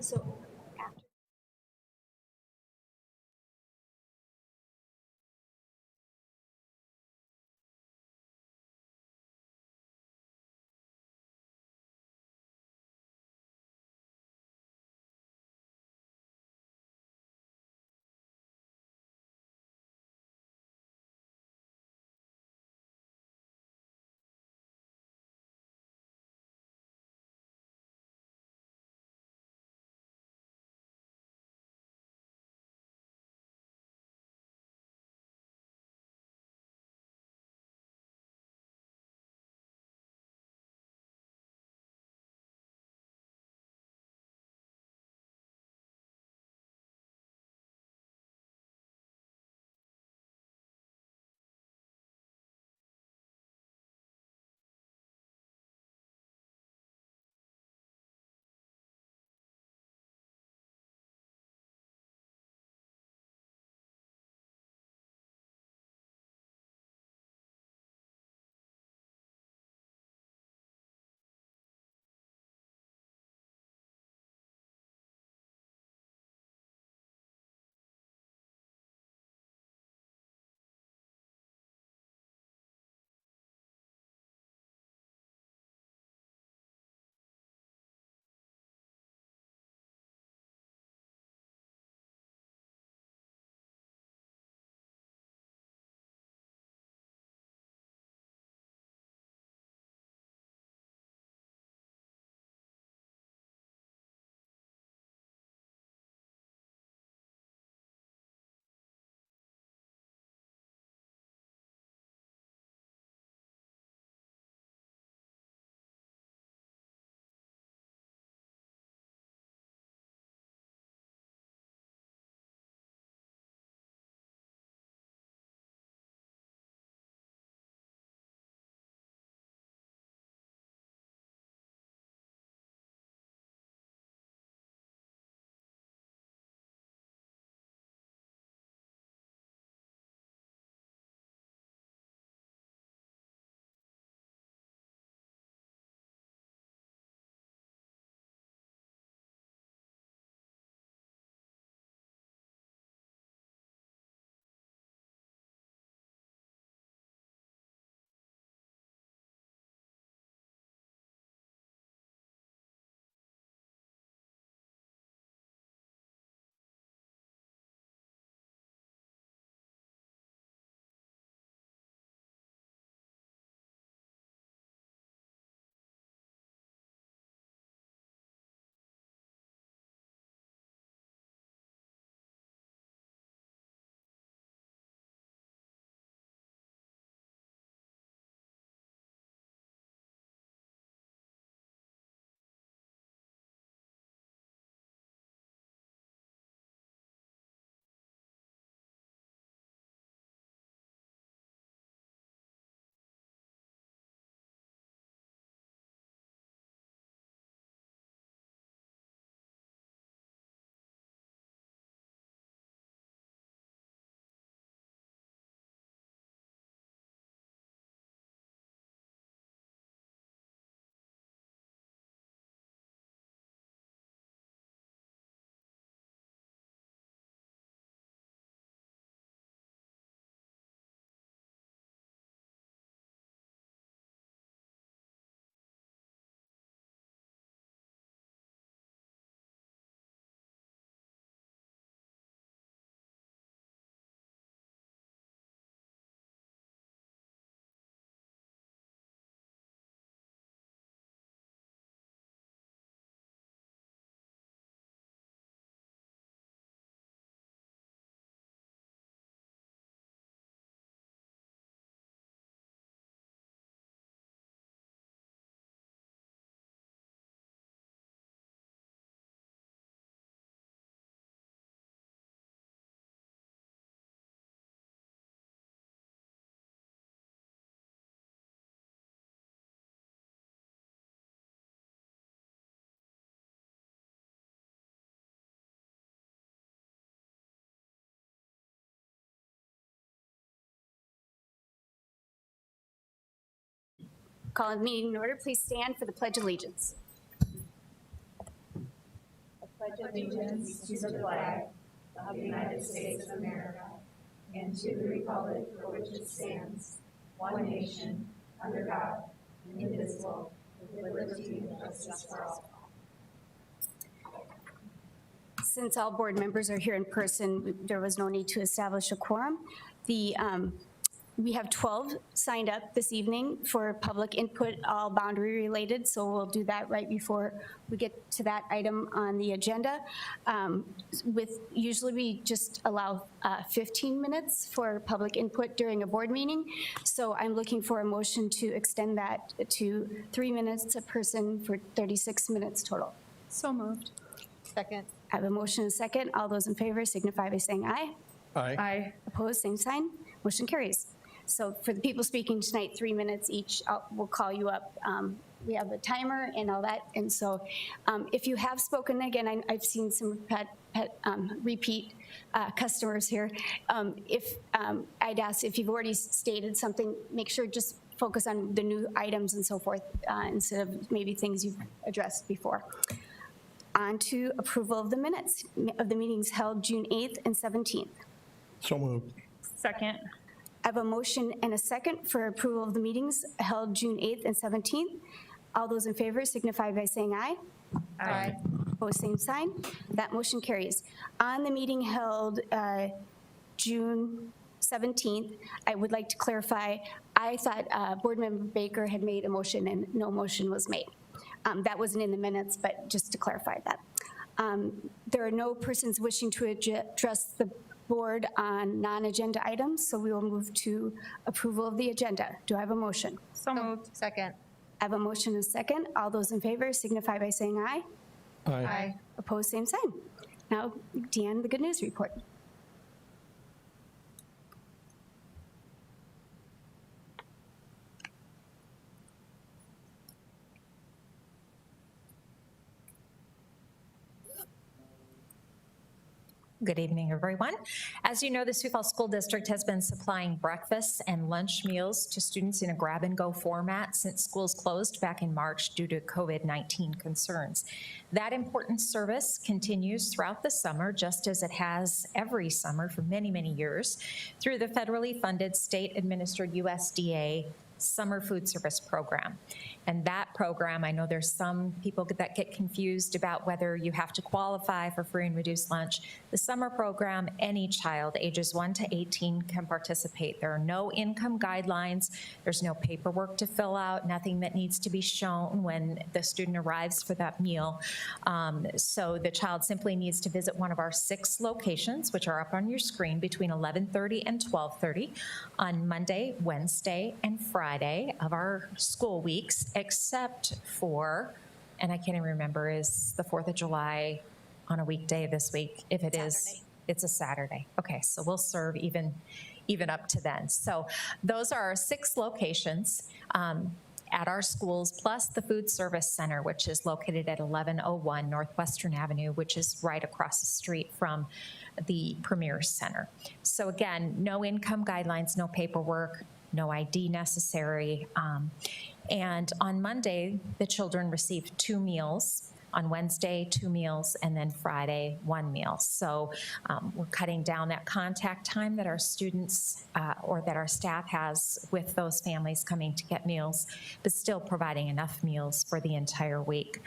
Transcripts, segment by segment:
So after. Call the meeting in order. Please stand for the Pledge of Allegiance. pledge allegiance to the flag of the United States of America and to the republic for which it stands, one nation, under God, indivisible, with liberty and justice for all. Since all board members are here in person, there was no need to establish a quorum. We have 12 signed up this evening for public input, all boundary related, so we'll do that right before we get to that item on the agenda. Usually we just allow 15 minutes for public input during a board meeting, so I'm looking for a motion to extend that to 3 minutes a person for 36 minutes total. So moved. Second. I have a motion and a second. All those in favor signify by saying aye. Aye. Aye. Opposed, same sign. Motion carries. So for the people speaking tonight, 3 minutes each. We'll call you up. We have a timer and all that. And so if you have spoken, again, I've seen some repeat customers here. I'd ask if you've already stated something, make sure just focus on the new items and so forth instead of maybe things you've addressed before. On to approval of the minutes of the meetings held June 8th and 17th. So moved. Second. I have a motion and a second for approval of the meetings held June 8th and 17th. All those in favor signify by saying aye. Aye. Opposed, same sign. That motion carries. On the meeting held June 17th, I would like to clarify, I thought Board Member Baker had made a motion and no motion was made. That wasn't in the minutes, but just to clarify that. There are no persons wishing to address the board on non-agenda items, so we will move to approval of the agenda. Do I have a motion? So moved. Second. I have a motion and a second. All those in favor signify by saying aye. Aye. Opposed, same sign. Now, Deanne, the good news report. Good evening, everyone. As you know, the Sioux Falls School District has been supplying breakfast and lunch meals to students in a grab-and-go format since schools closed back in March due to COVID-19 concerns. That important service continues throughout the summer, just as it has every summer for many, many years, through the federally funded state-administered USDA Summer Food Service Program. And that program, I know there's some people that get confused about whether you have to qualify for free and reduced lunch. The summer program, any child ages 1 to 18 can participate. There are no income guidelines. There's no paperwork to fill out, nothing that needs to be shown when the student arrives for that meal. So the child simply needs to visit one of our 6 locations, which are up on your screen, between 11:30 and 12:30 on Monday, Wednesday, and Friday of our school weeks, except for, and I can't even remember, is the 4th of July on a weekday this week? If it is, it's a Saturday. Okay, so we'll serve even up to then. So those are our 6 locations at our schools, plus the Food Service Center, which is located at 1101 Northwestern Avenue, which is right across the street from the Premier Center. So again, no income guidelines, no paperwork, no ID necessary. And on Monday, the children received 2 meals. On Wednesday, 2 meals, and then Friday, 1 meal. So we're cutting down that contact time that our students or that our staff has with those families coming to get meals, but still providing enough meals for the entire week.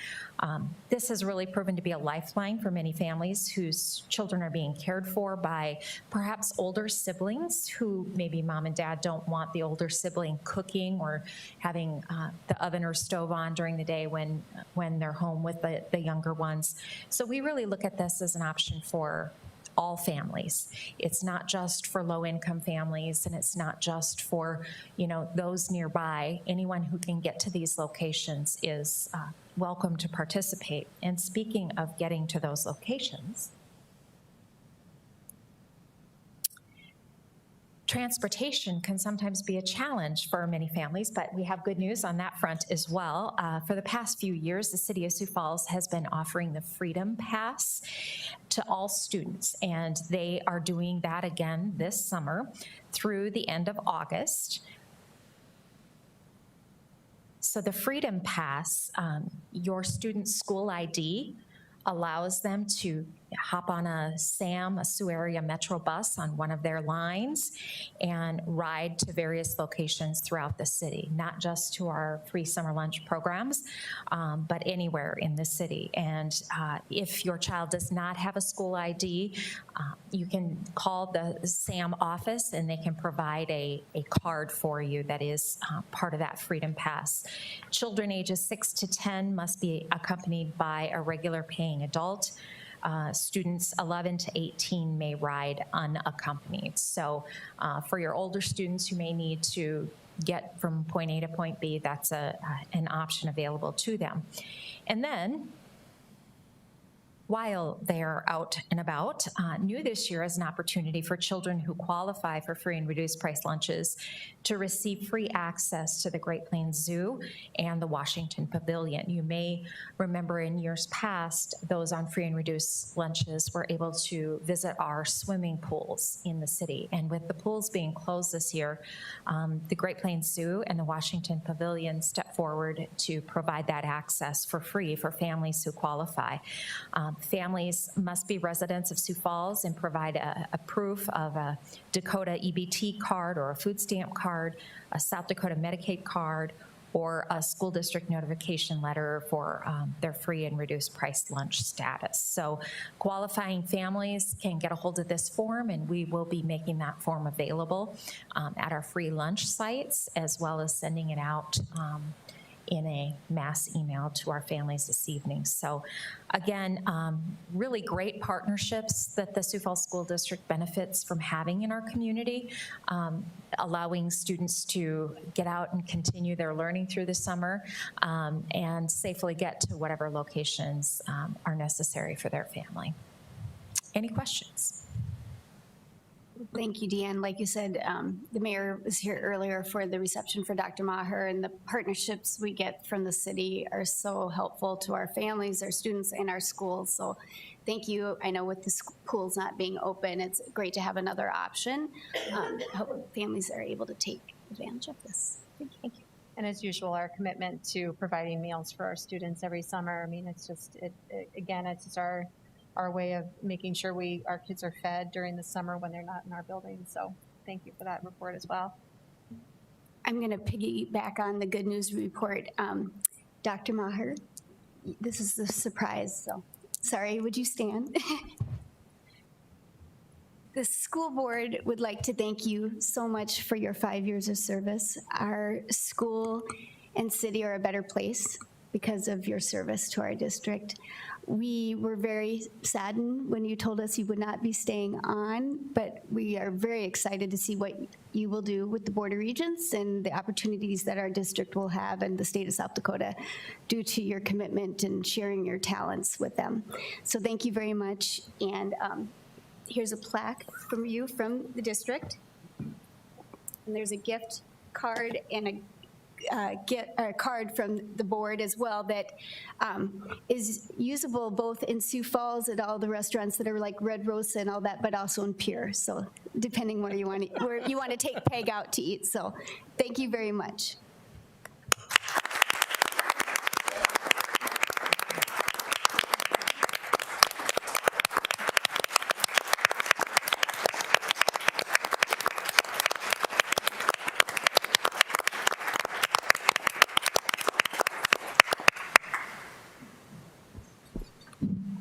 This has really proven to be a lifeline for many families whose children are being cared for by perhaps older siblings who maybe mom and dad don't want the older sibling cooking or having the oven or stove on during the day when they're home with the younger ones. So we really look at this as an option for all families. It's not just for low-income families, and it's not just for, you know, those nearby. Anyone who can get to these locations is welcome to participate. And speaking of getting to those locations, transportation can sometimes be a challenge for many families, but we have good news on that front as well. For the past few years, the City of Sioux Falls has been offering the Freedom Pass to all students, and they are doing that again this summer through the end of August. So the Freedom Pass, your student's school ID allows them to hop on a SAM, a Sioux Area Metro bus on one of their lines and ride to various locations throughout the city, not just to our free summer lunch programs, but anywhere in the city. And if your child does not have a school ID, you can call the SAM office and they can provide a card for you that is part of that Freedom Pass. Children ages 6 to 10 must be accompanied by a regular paying adult. Students 11 to 18 may ride unaccompanied. So for your older students who may need to get from point A to point B, that's an option available to them. And then, while they're out and about, new this year is an opportunity for children who qualify for free and reduced price lunches to receive free access to the Great Plains Zoo and the Washington Pavilion. You may remember in years past, those on free and reduced lunches were able to visit our swimming pools in the city. And with the pools being closed this year, the Great Plains Zoo and the Washington Pavilion stepped forward to provide that access for free for families who qualify. Families must be residents of Sioux Falls and provide a proof of a Dakota EBT card or a food stamp card, a South Dakota Medicaid card, or a school district notification letter for their free and reduced price lunch status. So qualifying families can get a hold of this form, and we will be making that form available at our free lunch sites, as well as sending it out in a mass email to our families this evening. So again, really great partnerships that the Sioux Falls School District benefits from having in our community, allowing students to get out and continue their learning through the summer and safely get to whatever locations are necessary for their family. Any questions? Thank you, Deanne. Like you said, the mayor was here earlier for the reception for Dr. Maher, and the partnerships we get from the city are so helpful to our families, our students, and our schools. So thank you. I know with the pools not being open, it's great to have another option. I hope families are able to take advantage of this. Thank you. And as usual, our commitment to providing meals for our students every summer. I mean, it's just, again, it's just our way of making sure our kids are fed during the summer when they're not in our building. So thank you for that report as well. I'm going to piggyback on the good news report. Dr. Maher, this is the surprise, so sorry, would you stand? The school board would like to thank you so much for your 5 years of service. Our school and city are a better place because of your service to our district. We were very saddened when you told us you would not be staying on, but we are very excited to see what you will do with the Board of Regents and the opportunities that our district will have and the state of South Dakota due to your commitment and sharing your talents with them. So thank you very much. And here's a plaque from you from the district. And there's a gift card and get a card from the board as well that is usable both in Sioux Falls at all the restaurants that are like Red Rosa and all that, but also in Pierre. So depending where you want to take Peg out to eat. So thank you very much.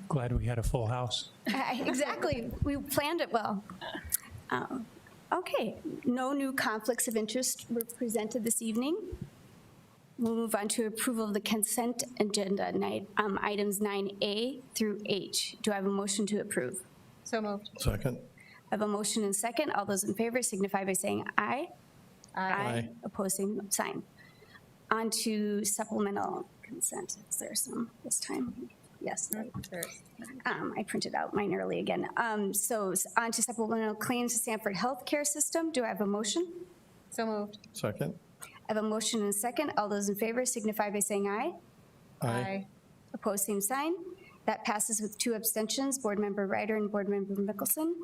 Glad we had a full house. Exactly. We planned it well. Okay. No new conflicts of interest were presented this evening. We'll move on to approval of the consent agenda, items 9A through H. Do I have a motion to approve? So moved. Second. I have a motion and second. All those in favor signify by saying aye. Aye. Opposed, same sign. On to supplemental consent. Is there some this time? Yes. I printed out mine early again. So on to supplemental claims to Sanford Healthcare System. Do I have a motion? So moved. Second. I have a motion and a second. All those in favor signify by saying aye. Aye. Opposed, same sign. That passes with 2 abstentions, Board Member Ryder and Board Member Michelson.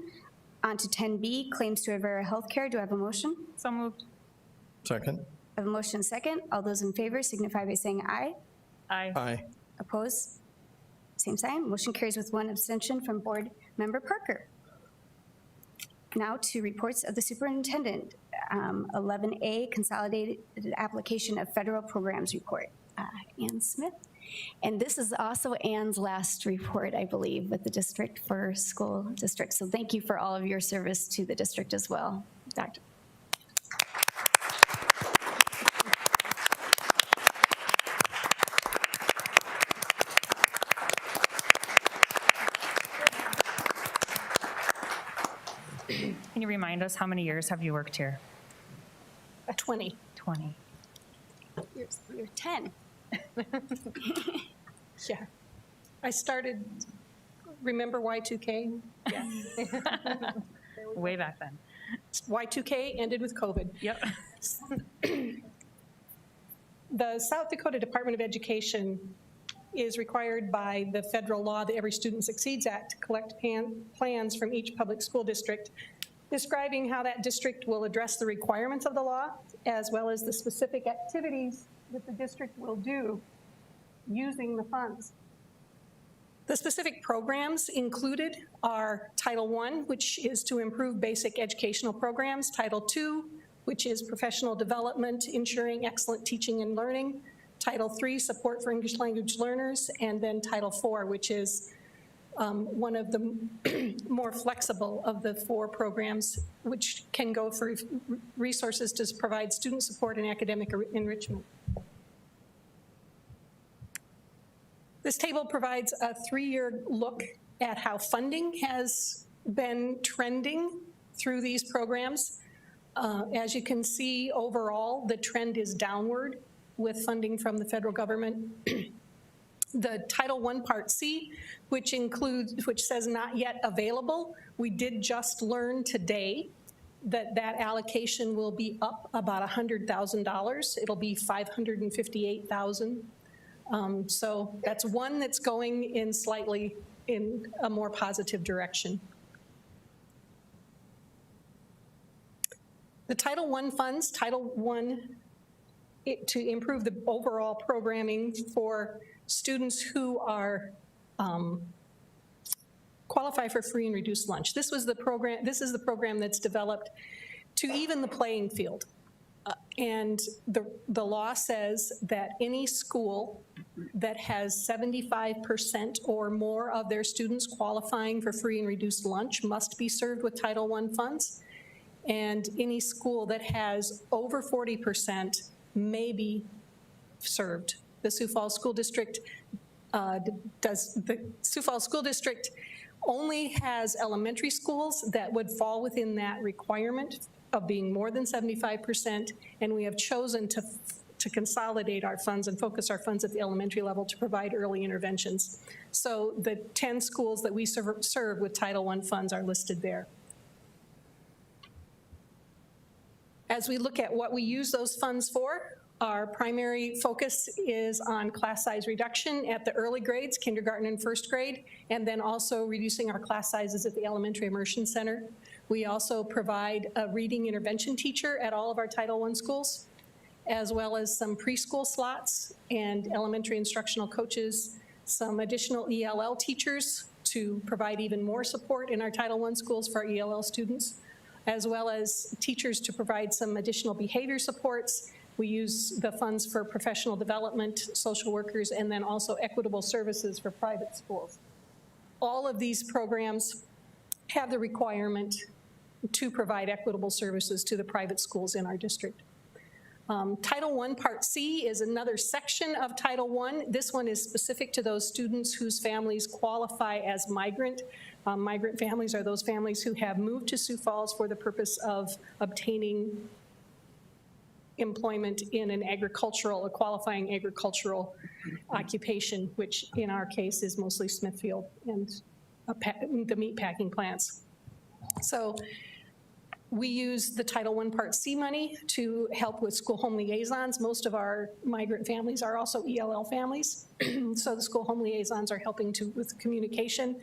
On to 10B, claims to Avera Healthcare. Do I have a motion? So moved. Second. I have a motion and a second. All those in favor signify by saying aye. Aye. Aye. Opposed? Same sign. Motion carries with one abstention from Board Member Parker. Now to reports of the superintendent. 11A, Consolidated Application of Federal Programs Report. Ann Smith. And this is also Ann's last report, I believe, with the district for school district. So thank you for all of your service to the district as well, Dr. Can you remind us, how many years have you worked here? 20. 20. You're 10. Yeah. I started, remember Y2K? Yeah. Way back then. Y2K ended with COVID. Yep. The South Dakota Department of Education is required by the federal law, the Every Student Succeeds Act, to collect plans from each public school district describing how that district will address the requirements of the law, as well as the specific activities that the district will do using the funds. The specific programs included are Title I, which is to improve basic educational programs, Title II, which is professional development, ensuring excellent teaching and learning, Title III, support for English language learners, and then Title IV, which is one of the more flexible of the 4 programs, which can go for resources to provide student support and academic enrichment. This table provides a 3-year look at how funding has been trending through these programs. As you can see, overall, the trend is downward with funding from the federal government. The Title I Part C, which says not yet available, we did just learn today that that allocation will be up about $100,000. It'll be $558,000. So that's one that's going in slightly in a more positive direction. The Title I funds, Title I, to improve the overall programming for students who are qualify for free and reduced lunch. This is the program that's developed to even the playing field. And the law says that any school that has 75% or more of their students qualifying for free and reduced lunch must be served with Title I funds. And any school that has over 40% may be served. The Sioux Falls School District only has elementary schools that would fall within that requirement of being more than 75%, and we have chosen to consolidate our funds and focus our funds at the elementary level to provide early interventions. So the 10 schools that we serve with Title I funds are listed there. As we look at what we use those funds for, our primary focus is on class size reduction at the early grades, kindergarten and first grade, and then also reducing our class sizes at the Elementary Immersion Center. We also provide a reading intervention teacher at all of our Title I schools, as well as some preschool slots and elementary instructional coaches, some additional ELL teachers to provide even more support in our Title I schools for our ELL students, as well as teachers to provide some additional behavior supports. We use the funds for professional development, social workers, and then also equitable services for private schools. All of these programs have the requirement to provide equitable services to the private schools in our district. Title I Part C is another section of Title I. This one is specific to those students whose families qualify as migrant. Migrant families are those families who have moved to Sioux Falls for the purpose of obtaining employment in a qualifying agricultural occupation, which in our case is mostly Smithfield and the meat packing plants. So we use the Title I Part C money to help with school home liaisons. Most of our migrant families are also ELL families. So the school home liaisons are helping with communication.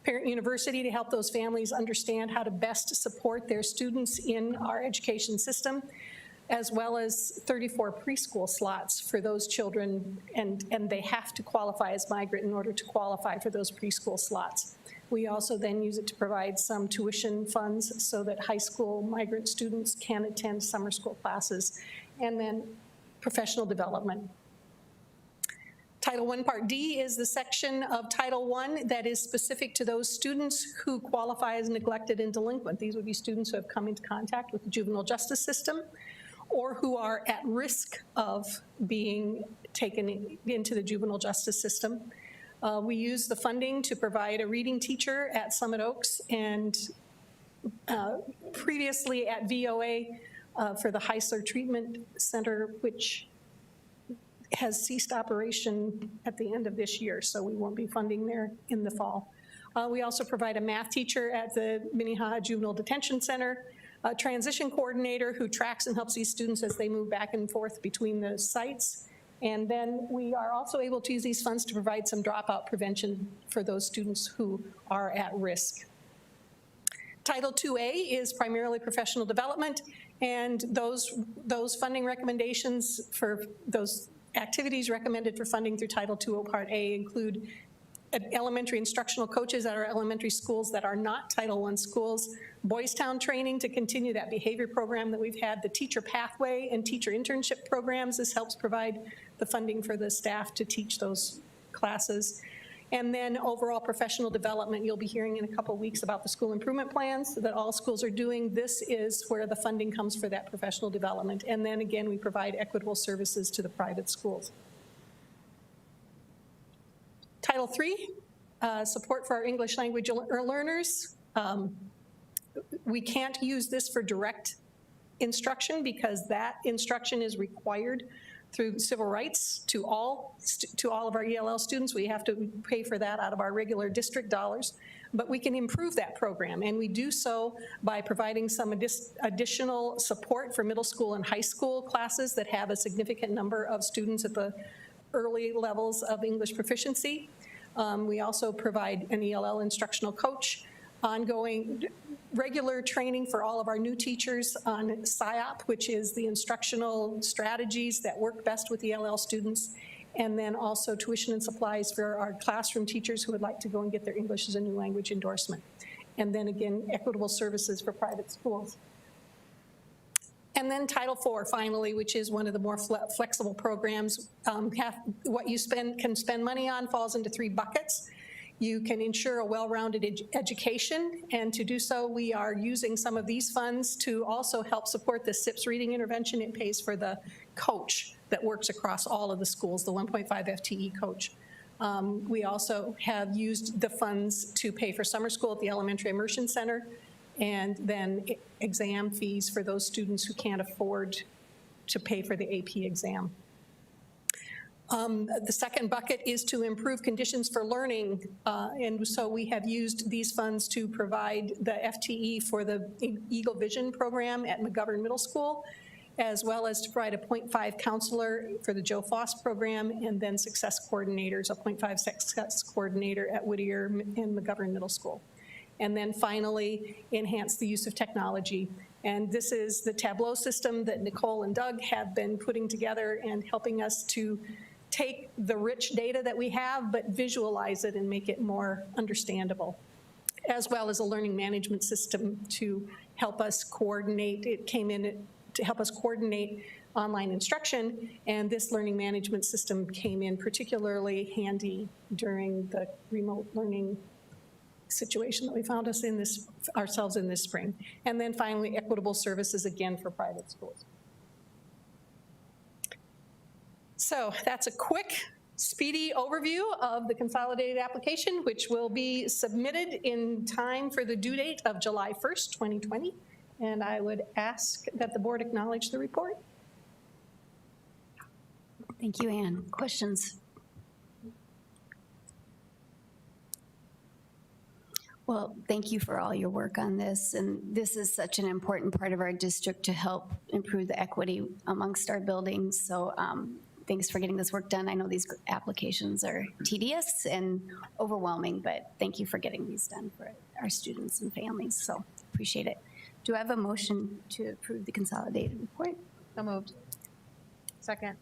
Parent University to help those families understand how to best support their students in our education system. as well as 34 preschool slots for those children, and they have to qualify as migrant in order to qualify for those preschool slots. We also then use it to provide some tuition funds so that high school migrant students can attend summer school classes, and then professional development. Title I Part D is the section of Title I that is specific to those students who qualify as neglected and delinquent. These would be students who have come into contact with the juvenile justice system or who are at risk of being taken into the juvenile justice system. We use the funding to provide a reading teacher at Summit Oaks and previously at VOA for the Heisler Treatment Center, which has ceased operation at the end of this year, so we won't be funding there in the fall. We also provide a math teacher at the Minnehaha Juvenile Detention Center, a transition coordinator who tracks and helps these students as they move back and forth between the sites. And then we are also able to use these funds to provide some dropout prevention for those students who are at risk. Title IIA is primarily professional development, and those funding recommendations for those activities recommended for funding through Title II Part A include elementary instructional coaches at our elementary schools that are not Title I schools, Boys Town training to continue that behavior program that we've had, the teacher pathway and teacher internship programs. This helps provide the funding for the staff to teach those classes. And then overall professional development, you'll be hearing in a couple of weeks about the school improvement plans that all schools are doing. This is where the funding comes for that professional development. And then again, we provide equitable services to the private schools. Title III, support for our English language learners. We can't use this for direct instruction because that instruction is required through civil rights to all of our ELL students. We have to pay for that out of our regular district dollars, but we can improve that program, and we do so by providing some additional support for middle school and high school classes that have a significant number of students at the early levels of English proficiency. We also provide an ELL instructional coach, ongoing regular training for all of our new teachers on SIOP, which is the instructional strategies that work best with ELL students, and then also tuition and supplies for our classroom teachers who would like to go and get their English as a new language endorsement. And then again, equitable services for private schools. And then Title IV, finally, which is one of the more flexible programs. What you can spend money on falls into 3 buckets. You can ensure a well-rounded education, and to do so, we are using some of these funds to also help support the SIPS reading intervention. It pays for the coach that works across all of the schools, the 1.5 FTE coach. We also have used the funds to pay for summer school at the Elementary Immersion Center, and then exam fees for those students who can't afford to pay for the AP exam. The second bucket is to improve conditions for learning, and so we have used these funds to provide the FTE for the Eagle Vision program at McGovern Middle School, as well as to provide a 0.5 counselor for the Joe Foss program, and then success coordinators, a 0.5 success coordinator at Whittier and McGovern Middle School. And then finally, enhance the use of technology. And this is the Tableau system that Nicole and Doug have been putting together and helping us to take the rich data that we have, but visualize it and make it more understandable, as well as a learning management system to help us coordinate. It came in to help us coordinate online instruction, and this learning management system came in particularly handy during the remote learning situation that we found ourselves in this spring. And then finally, equitable services again for private schools. So that's a quick, speedy overview of the consolidated application, which will be submitted in time for the due date of July 1st, 2020. And I would ask that the board acknowledge the report. Thank you, Ann. Questions? Well, thank you for all your work on this, and this is such an important part of our district to help improve the equity amongst our buildings, so thanks for getting this work done. I know these applications are tedious and overwhelming, but thank you for getting these done for our students and families, so appreciate it. Do I have a motion to approve the consolidated report? So moved. Second.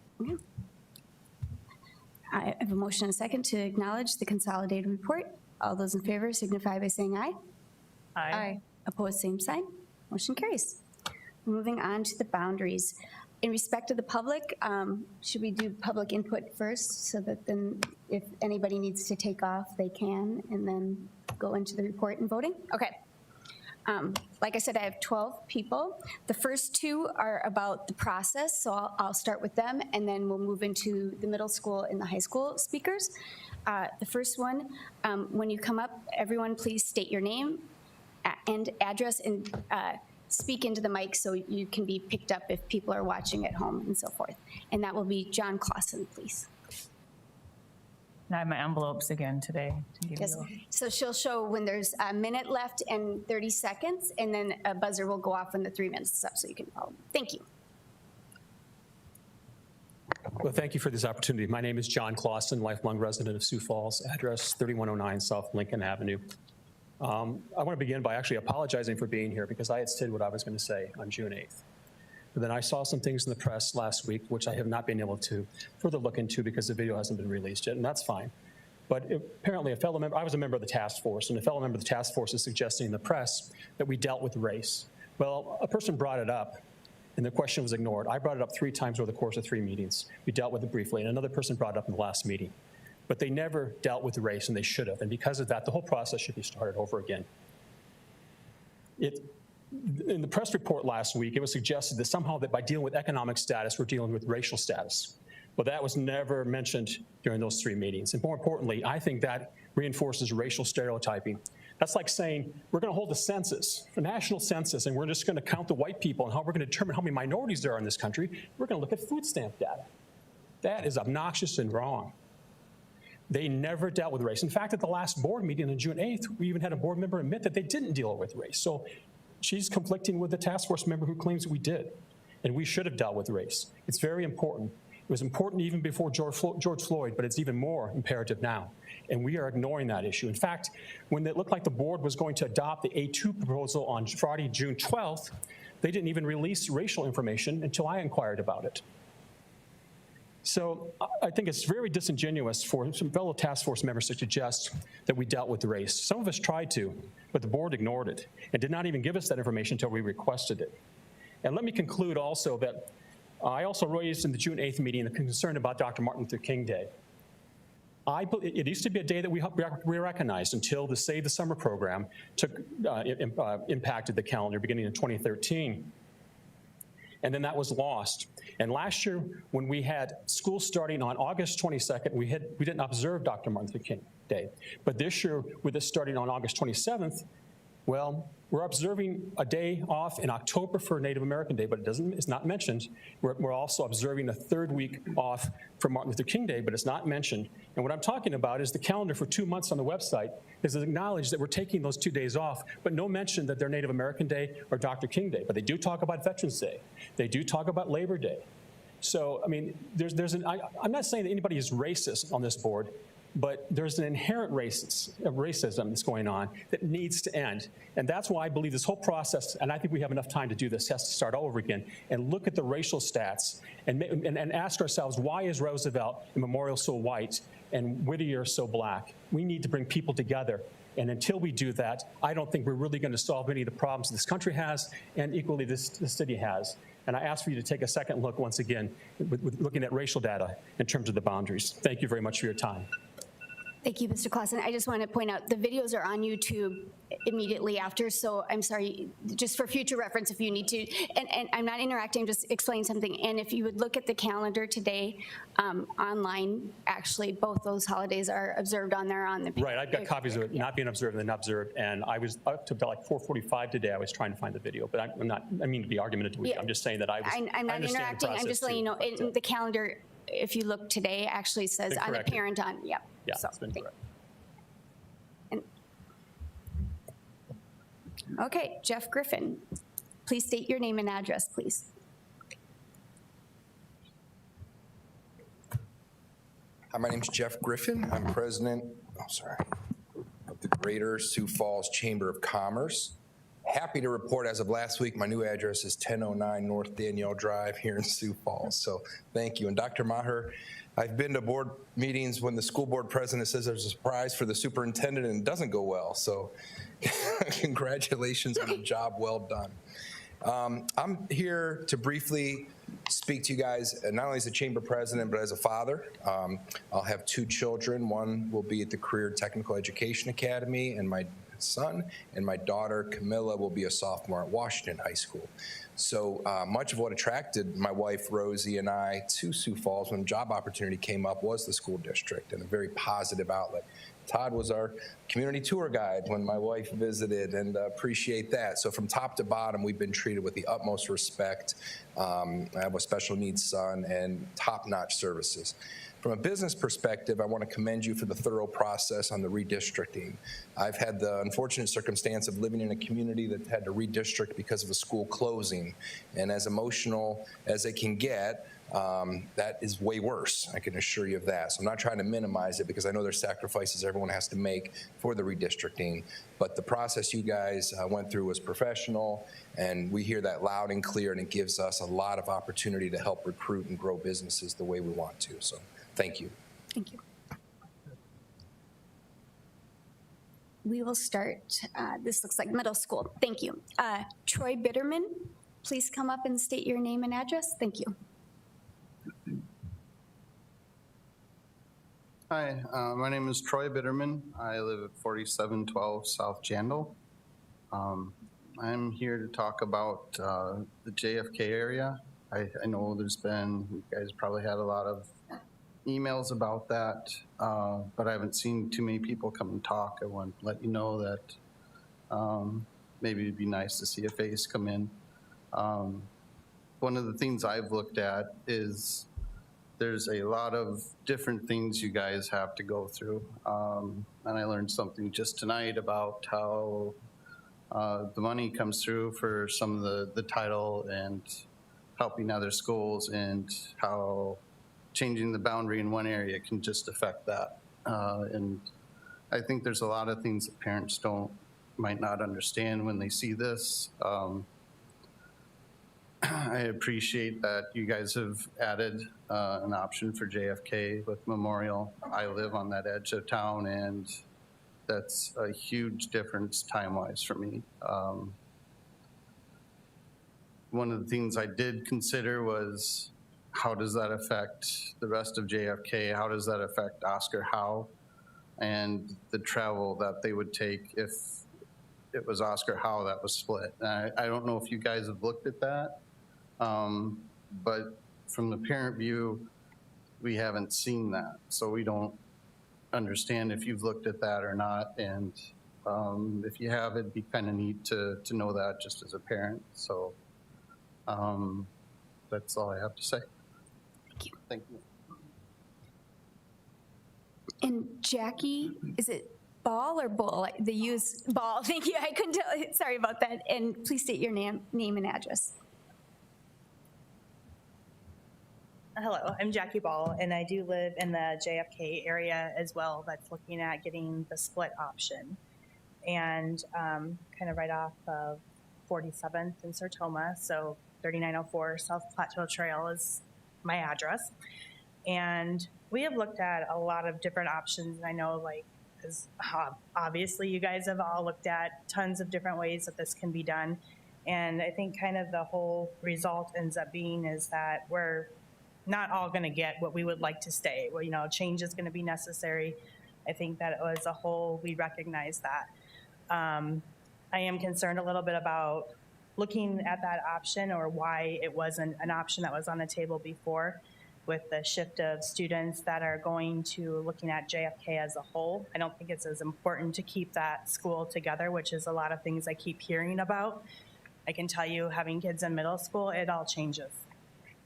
I have a motion and a second to acknowledge the consolidated report. All those in favor signify by saying aye. Aye. Opposed, same sign. Motion carries. Moving on to the boundaries. In respect to the public, should we do public input first so that then if anybody needs to take off, they can, and then go into the report and voting? Okay. Like I said, I have 12 people. The first two are about the process, so I'll start with them, and then we'll move into the middle school and the high school speakers. The first one, when you come up, everyone please state your name and address and speak into the mic so you can be picked up if people are watching at home and so forth. And that will be John Clausen, please. And I have my envelopes again today to give Yes. you. So she'll show when there's a minute left and 30 seconds, and then a buzzer will go off when the 3 minutes is up so you can follow. Thank you. Well, thank you for this opportunity. My name is John Clausen, lifelong resident of Sioux Falls, address 3109 South Lincoln Avenue. I want to begin by actually apologizing for being here because I had said what I was going to say on June 8th. But then I saw some things in the press last week, which I have not been able to further look into because the video hasn't been released yet, and that's fine. But apparently a fellow member, I was a member of the task force, and a fellow member of the task force is suggesting in the press that we dealt with race. Well, a person brought it up, and the question was ignored. I brought it up 3 times over the course of 3 meetings. We dealt with it briefly, and another person brought it up in the last meeting. But they never dealt with the race, and they should have. And because of that, the whole process should be started over again. In the press report last week, it was suggested that somehow that by dealing with economic status, we're dealing with racial status. Well, that was never mentioned during those 3 meetings. And more importantly, I think that reinforces racial stereotyping. That's like saying, we're going to hold a census, a national census, and we're just going to count the white people and how we're going to determine how many minorities there are in this country. We're going to look at food stamp data. That is obnoxious and wrong. They never dealt with race. In fact, at the last board meeting on June 8th, we even had a board member admit that they didn't deal with race. So she's conflicting with the task force member who claims that we did. And we should have dealt with race. It's very important. It was important even before George Floyd, but it's even more imperative now. And we are ignoring that issue. In fact, when it looked like the board was going to adopt the A2 proposal on Friday, June 12th, they didn't even release racial information until I inquired about it. So I think it's very disingenuous for some fellow task force members to suggest that we dealt with the race. Some of us tried to, but the board ignored it and did not even give us that information until we requested it. And let me conclude also that I also raised in the June 8th meeting the concern about Dr. Martin Luther King Day. It used to be a day that we recognized until the Save the Summer program impacted the calendar beginning in 2013. And then that was lost. And last year, when we had school starting on August 22nd, we didn't observe Dr. Martin Luther King Day. But this year, with this starting on August 27th, well, we're observing a day off in October for Native American Day, but it's not mentioned. We're also observing a 3rd week off for Martin Luther King Day, but it's not mentioned. And what I'm talking about is the calendar for 2 months on the website is acknowledged that we're taking those 2 days off, but no mention that they're Native American Day or Dr. King Day. But they do talk about Veterans Day. They do talk about Labor Day. So, I mean, I'm not saying that anybody is racist on this board, but there's an inherent racism that's going on that needs to end. And that's why I believe this whole process, and I think we have enough time to do this, has to start all over again and look at the racial stats and ask ourselves, why is Roosevelt and Memorial so white and Whittier so black? We need to bring people together. And until we do that, I don't think we're really going to solve any of the problems this country has and equally this city has. And I ask for you to take a second look once again with looking at racial data in terms of the boundaries. Thank you very much for your time. Thank you, Mr. Clausen. I just want to point out the videos are on YouTube immediately after, so I'm sorry, just for future reference if you need to. And I'm not interacting, just explain something. And if you would look at the calendar today online, actually both those holidays are observed on there on the page. Right, I've got copies of it not being observed and then observed, and I was up to about like 4:45 today. I was trying to find the video, but I'm not. I mean to be argumentative. Yeah. I'm just saying that I'm not interacting. I'm just letting you know. The calendar, if you look today, actually says on the parent on. Yep. Yeah, so, it's been correct. Okay, Jeff Griffin, please state your name and address, please. Hi, my name is Jeff Griffin. I'm president of the Greater Sioux Falls Chamber of Commerce. happy to report as of last week, my new address is 1009 North Danielle Drive here in Sioux Falls. So thank you. And Dr. Maher, I've been to board meetings when the school board president says there's a surprise for the superintendent and it doesn't go well. So congratulations on a job well done. I'm here to briefly speak to you guys, not only as a chamber president, but as a father. I'll have 2 children. One will be at the Career Technical Education Academy, and my son, and my daughter Camilla will be a sophomore at Washington High School. So much of what attracted my wife Rosie and I to Sioux Falls when job opportunity came up was the school district, and a very positive outlet. Todd was our community tour guide when my wife visited, and appreciate that. So from top to bottom, we've been treated with the utmost respect. I have a special needs son and top-notch services. From a business perspective, I want to commend you for the thorough process on the redistricting. I've had the unfortunate circumstance of living in a community that had to redistrict because of a school closing. And as emotional as it can get, that is way worse, I can assure you of that. So I'm not trying to minimize it because I know there's sacrifices everyone has to make for the redistricting, but the process you guys went through was professional, and we hear that loud and clear, and it gives us a lot of opportunity to help recruit and grow businesses the way we want to. So thank you. Thank you. We will start, this looks like middle school. Thank you. Troy Bitterman, please come up and state your name and address. Thank you. Hi, my name is Troy Bitterman. I live at 4712 South Jandal. I'm here to talk about the JFK area. I know there's been, you guys probably had a lot of emails about that, but I haven't seen too many people come and talk. I want to let you know that maybe it'd be nice to see a face come in. One of the things I've looked at is there's a lot of different things you guys have to go through. And I learned something just tonight about how the money comes through for some of the title and helping other schools, and how changing the boundary in one area can just affect that. And I think there's a lot of things that parents might not understand when they see this. I appreciate that you guys have added an option for JFK with Memorial. I live on that edge of town, and that's a huge difference time-wise for me. One of the things I did consider was, how does that affect the rest of JFK? How does that affect Oscar Howe and the travel that they would take if it was Oscar Howe that was split? And I don't know if you guys have looked at that, but from the parent view, we haven't seen that. So we don't understand if you've looked at that or not. And if you have, it'd be kind of neat to know that just as a parent. So that's all I have to say. Thank you. Thank you. And Jackie, is it Ball or Bull? The use Ball. Thank you. I couldn't tell. Sorry about that. And please state your name and address. Hello, I'm Jackie Ball, and I do live in the JFK area as well. That's looking at getting the split option, and kind of right off of 47th and Sertoma. So 3904 South Plateau Trail is my address, and we have looked at a lot of different options. And I know, like, because obviously you guys have all looked at tons of different ways that this can be done, and I think kind of the whole result ends up being is that we're not all going to get what we would like to stay. Well, you know, change is going to be necessary. I think that as a whole, we recognize that. I am concerned a little bit about looking at that option, or why it wasn't an option that was on the table before, with the shift of students that are going to looking at JFK as a whole. I don't think it's as important to keep that school together, which is a lot of things I keep hearing about. I can tell you, having kids in middle school, it all changes.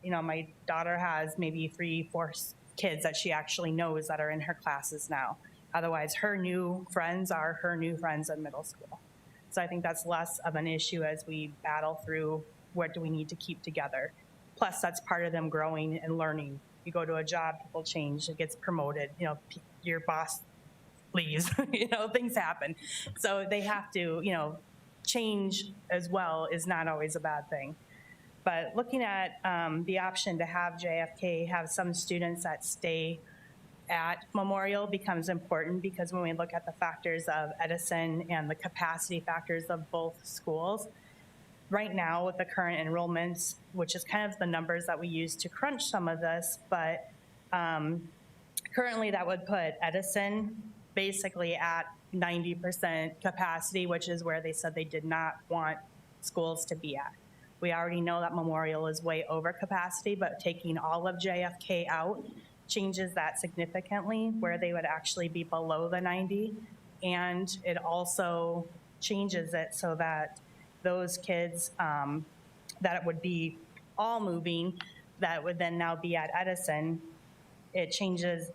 You know, my daughter has maybe 3-4 kids that she actually knows that are in her classes now. Otherwise, her new friends are her new friends in middle school. So I think that's less of an issue as we battle through what do we need to keep together. Plus, that's part of them growing and learning. You go to a job, people change, it gets promoted, you know, your boss leaves, you know, things happen. So they have to, you know, change as well is not always a bad thing. But looking at the option to have JFK have some students that stay at Memorial becomes important, because when we look at the factors of Edison and the capacity factors of both schools, right now with the current enrollments, which is kind of the numbers that we use to crunch some of this, but currently that would put Edison basically at 90% capacity, which is where they said they did not want schools to be at. We already know that Memorial is way over capacity, but taking all of JFK out changes that significantly, where they would actually be below the 90. And it also changes it so that those kids that would be all moving, that would then now be at Edison, it changes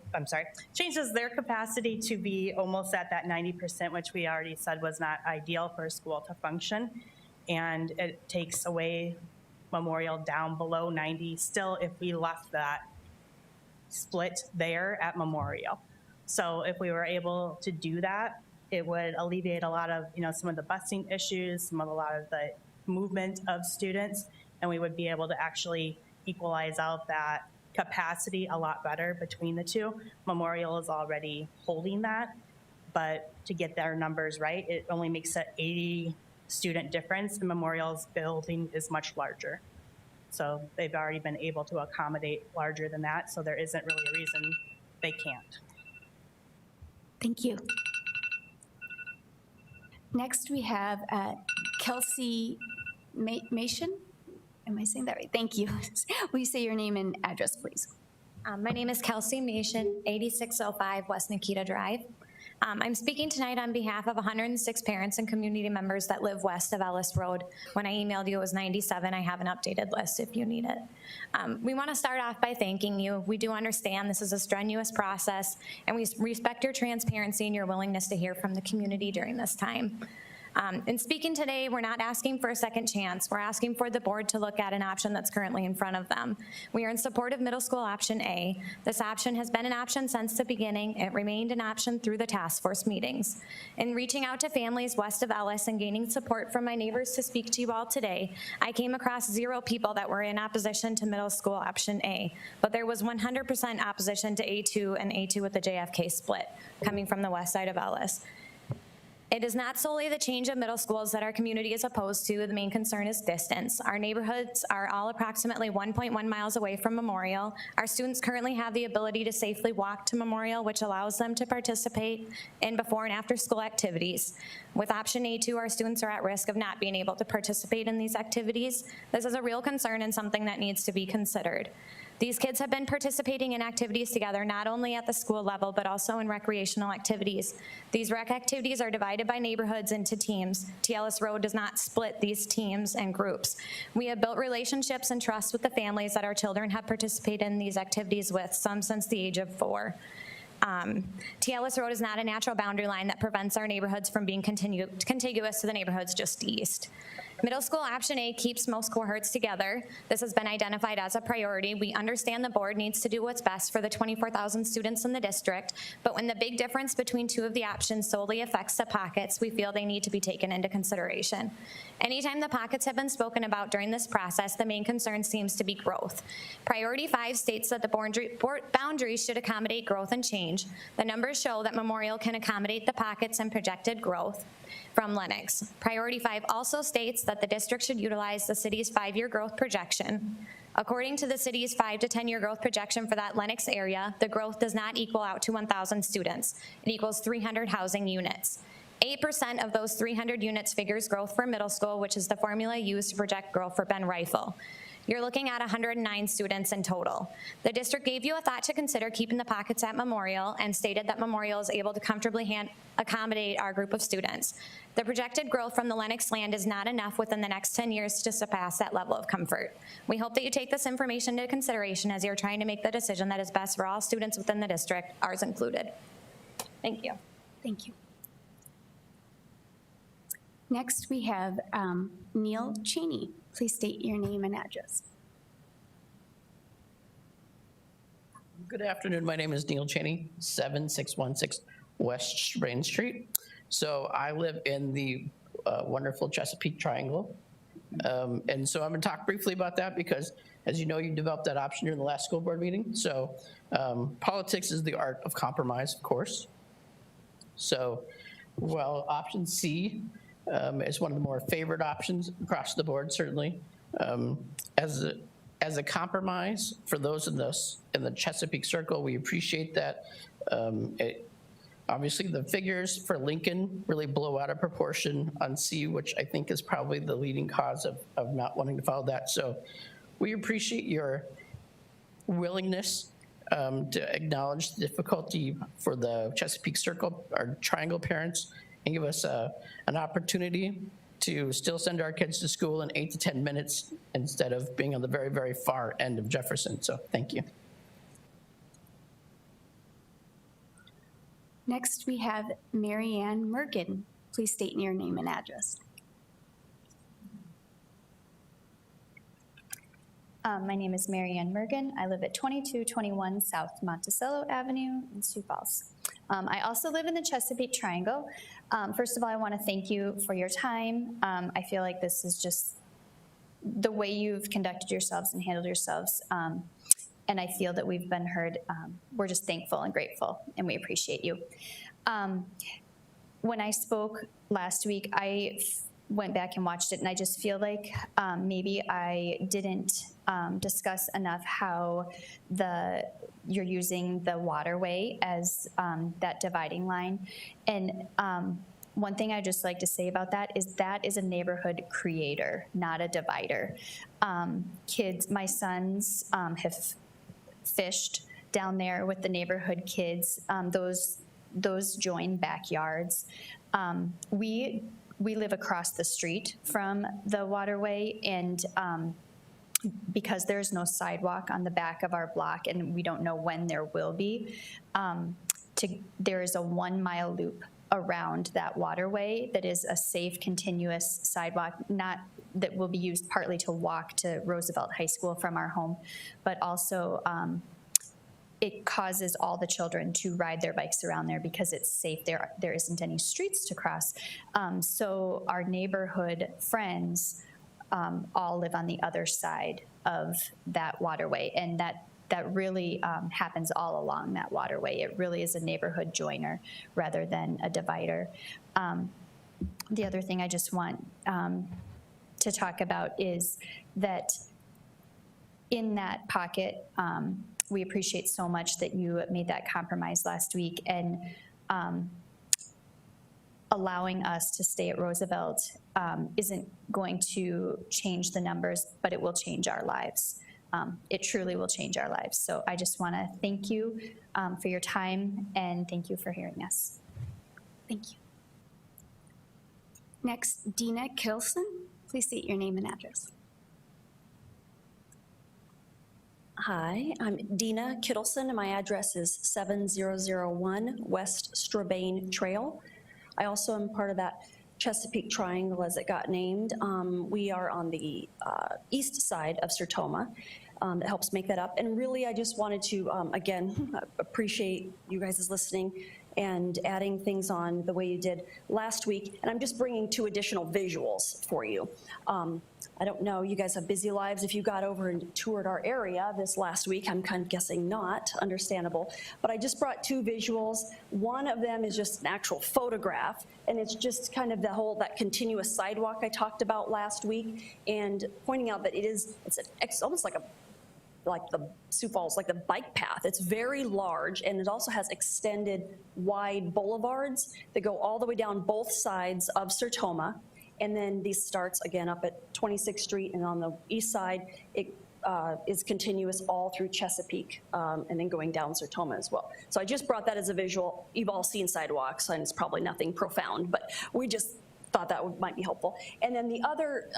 their capacity to be almost at that 90%, which we already said was not ideal for a school to function. And it takes away Memorial down below 90 still if we left that split there at Memorial. So if we were able to do that, it would alleviate a lot of, some of the busing issues, a lot of the movement of students, and we would be able to actually equalize out that capacity a lot better between the two. Memorial is already holding that, but to get their numbers right, it only makes an 80 student difference, and Memorial's building is much larger. So they've already been able to accommodate larger than that, so there isn't really a reason they can't. Thank you. Next, we have Kelsey Mation. Am I saying that right? Thank you. Will you say your name and address, please? My name is Kelsey Mation, 8605 West Nikita Drive. I'm speaking tonight on behalf of 106 parents and community members that live west of Ellis Road. When I emailed you, it was 97. I have an updated list if you need it. We want to start off by thanking you. We do understand this is a strenuous process, and we respect your transparency and your willingness to hear from the community during this time. In speaking today, we're not asking for a second chance. We're asking for the board to look at an option that's currently in front of them. We are in support of middle school option A. This option has been an option since the beginning. It remained an option through the task force meetings. In reaching out to families west of Ellis and gaining support from my neighbors to speak to you all today, I came across 0 people that were in opposition to middle school option A, but there was 100% opposition to A2 and A2 with the JFK split coming from the west side of Ellis. It is not solely the change of middle schools that our community is opposed to. The main concern is distance. Our neighborhoods are all approximately 1.1 miles away from Memorial. Our students currently have the ability to safely walk to Memorial, which allows them to participate in before and after school activities. With option A2, our students are at risk of not being able to participate in these activities. This is a real concern and something that needs to be considered. These kids have been participating in activities together, not only at the school level, but also in recreational activities. These rec activities are divided by neighborhoods into teams. Ellis Road does not split these teams and groups. We have built relationships and trust with the families that our children have participated in these activities with, some since the age of 4. Ellis Road is not a natural boundary line that prevents our neighborhoods from being contiguous to the neighborhoods just east. Middle school option A keeps most cohorts together. This has been identified as a priority. We understand the board needs to do what's best for the 24,000 students in the district, but when the big difference between 2 of the options solely affects the pockets, we feel they need to be taken into consideration. Anytime the pockets have been spoken about during this process, the main concern seems to be growth. Priority 5 states that the boundaries should accommodate growth and change. The numbers show that Memorial can accommodate the pockets and projected growth from Lennox. Priority 5 also states that the district should utilize the city's 5-year growth projection. According to the city's 5 to 10-year growth projection for that Lennox area, the growth does not equal out to 1,000 students. It equals 300 housing units. 8% of those 300 units figures growth for middle school, which is the formula used to project growth for Ben Rifle. You're looking at 109 students in total. The district gave you a thought to consider keeping the pockets at Memorial and stated that Memorial is able to comfortably accommodate our group of students. The projected growth from the Lennox land is not enough within the next 10 years to surpass that level of comfort. We hope that you take this information into consideration as you're trying to make the decision that is best for all students within the district, ours included. Thank you. Thank you. Next, we have Neil Cheney. Please state your name and address. Good afternoon. My name is Neil Cheney, 7616 West Sprain Street. So I live in the wonderful Chesapeake Triangle. And so I'm going to talk briefly about that because, as you know, you developed that option during the last school board meeting. So politics is the art of compromise, of course. So while option C is one of the more favored options across the board, certainly, as a compromise for those in the Chesapeake Circle, we appreciate that. Obviously, the figures for Lincoln really blow out of proportion on C, which I think is probably the leading cause of not wanting to follow that. So we appreciate your willingness to acknowledge the difficulty for the Chesapeake Circle, our Triangle parents, and give us an opportunity to still send our kids to school in 8 to 10 minutes instead of being on the very, very far end of Jefferson. So thank you. Next, we have Marianne Mergen. Please state your name and address. My name is Marianne Mergen. I live at 2221 South Monticello Avenue in Sioux Falls. I also live in the Chesapeake Triangle. First of all, I want to thank you for your time. I feel like this is just the way you've conducted yourselves and handled yourselves. And I feel that we've been heard. We're just thankful and grateful, and we appreciate you. When I spoke last week, I went back and watched it, and I just feel like maybe I didn't discuss enough how you're using the waterway as that dividing line. And one thing I'd just like to say about that is a neighborhood creator, not a divider. Kids, my sons have fished down there with the neighborhood kids. Those join backyards. We live across the street from the waterway, and because there's no sidewalk on the back of our block, and we don't know when there will be, there is a 1 mile loop around that waterway that is a safe, continuous sidewalk, that will be used partly to walk to Roosevelt High School from our home, but also it causes all the children to ride their bikes around there because it's safe. There isn't any streets to cross. So our neighborhood friends all live on the other side of that waterway, and that really happens all along that waterway. It really is a neighborhood joiner rather than a divider. The other thing I just want to talk about is that in that pocket, we appreciate so much that you made that compromise last week, and allowing us to stay at Roosevelt isn't going to change the numbers, but it will change our lives. It truly will change our lives. So I just want to thank you for your time, and thank you for hearing us. Thank you. Next, Dina Kilson. Please state your name and address. Hi, I'm Dina Kittleson, and my address is 7001 West Strabane Trail. I also am part of that Chesapeake Triangle, as it got named. We are on the east side of Sertoma. That helps make that up. And really, I just wanted to, again, appreciate you guys listening and adding things on the way you did last week. And I'm just bringing 2 additional visuals for you. I don't know, you guys have busy lives. If you got over and toured our area this last week, I'm kind of guessing not, understandable. But I just brought 2 visuals. One of them is just an actual photograph, and it's just kind of that continuous sidewalk I talked about last week, and pointing out that it's almost like the Sioux Falls, like the bike path. It's very large, and it also has extended wide boulevards that go all the way down both sides of Sertoma. And then these starts again up at 26th Street, and on the east side, it is continuous all through Chesapeake, and then going down Sertoma as well. So I just brought that as a visual. You've all seen sidewalks, and it's probably nothing profound, but we just thought that might be helpful. And then the other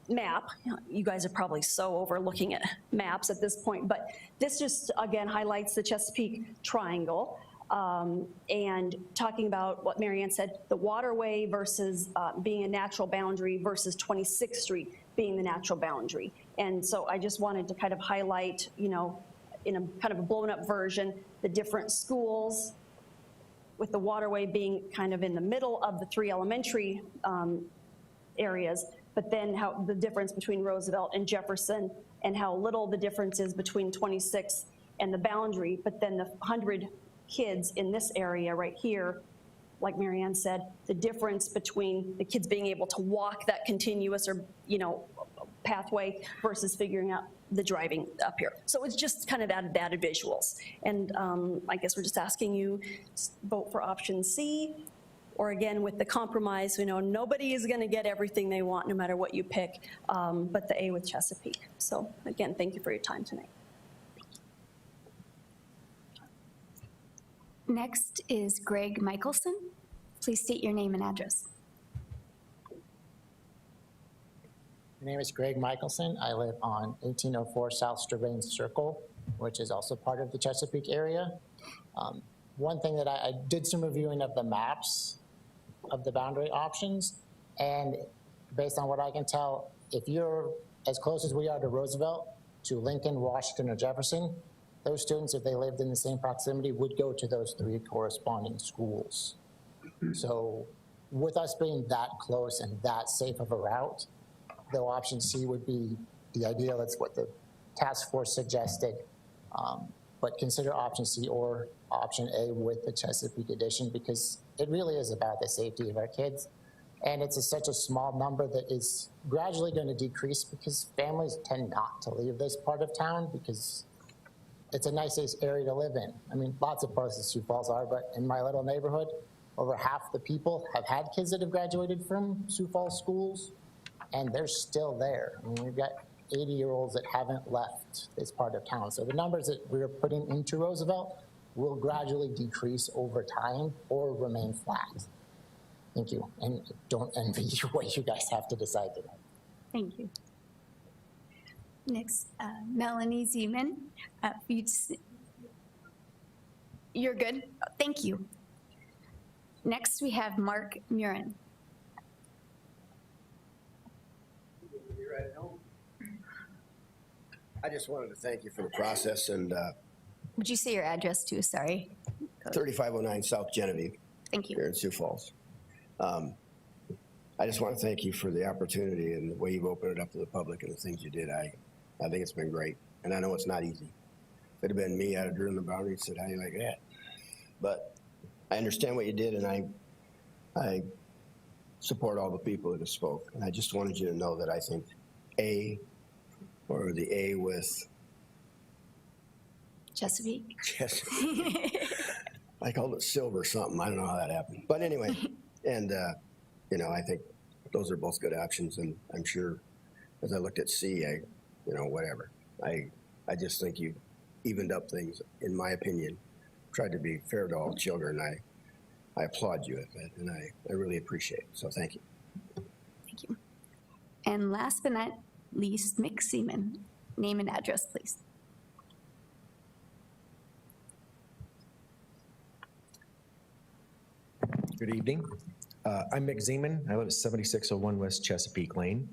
map, you guys are probably so over looking at maps at this point, but this just again highlights the Chesapeake Triangle, and talking about what Marianne said, the waterway versus being a natural boundary versus 26th Street being the natural boundary. And so I just wanted to kind of highlight, in a kind of a blown up version, the different schools with the waterway being kind of in the middle of the 3 elementary areas, but then how the difference between Roosevelt and Jefferson, and how little the difference is between 26 and the boundary, but then the 100 kids in this area right here, like Marianne said, the difference between the kids being able to walk that continuous or, you know, pathway versus figuring out the driving up here. So it's just kind of added visuals. And I guess we're just asking you to vote for option C, or again, with the compromise, you know, nobody is gonna get everything they want no matter what you pick, but the A with Chesapeake. So again, thank you for your time tonight. Next is Greg Michelson. Please state your name and address. My name is Greg Michelson. I live on 1804 South Strabane Circle, which is also part of the Chesapeake area. One thing that I did some reviewing of the maps of the boundary options, and based on what I can tell, if you're as close as we are to Roosevelt, to Lincoln, Washington, or Jefferson, those students, if they lived in the same proximity, would go to those 3 corresponding schools. So with us being that close and that safe of a route, though option C would be the ideal, that's what the task force suggested, but consider option C or option A with the Chesapeake edition, because it really is about the safety of our kids. And it's such a small number that is gradually going to decrease because families tend not to leave this part of town because it's a nice area to live in. I mean, lots of parts of Sioux Falls are, but in my little neighborhood, over half the people have had kids that have graduated from Sioux Falls schools, and they're still there. I mean, we've got 80-year-olds that haven't left this part of town. So the numbers that we're putting into Roosevelt will gradually decrease over time or remain flat. Thank you, and don't envy what you guys have to decide today. Thank you. Next, Melanie Seaman. You're good? Thank you. Next, we have Mark Murin. I just wanted to thank you for the process, and Would you say your address too? Sorry. 3509 South Genevieve. Thank you. Here in Sioux Falls. I just want to thank you for the opportunity and the way you've opened it up to the public and the things you did. I think it's been great, and I know it's not easy. If it had been me, I'd have driven the boundary and said, how do you like that? But I understand what you did, and I support all the people that have spoke. And I just wanted you to know that I think A, or the A with Chesapeake. I called it silver something. I don't know how that happened. But anyway, and you know, I think those are both good options. And I'm sure as I looked at C, you know, whatever. I just think you evened up things, in my opinion, tried to be fair to all children. I applaud you at that, and I really appreciate it. So thank you. Thank you. And last but not least, Mick Seaman. Name and address, please. Good evening. I'm Mick Seaman. I live at 7601 West Chesapeake Lane.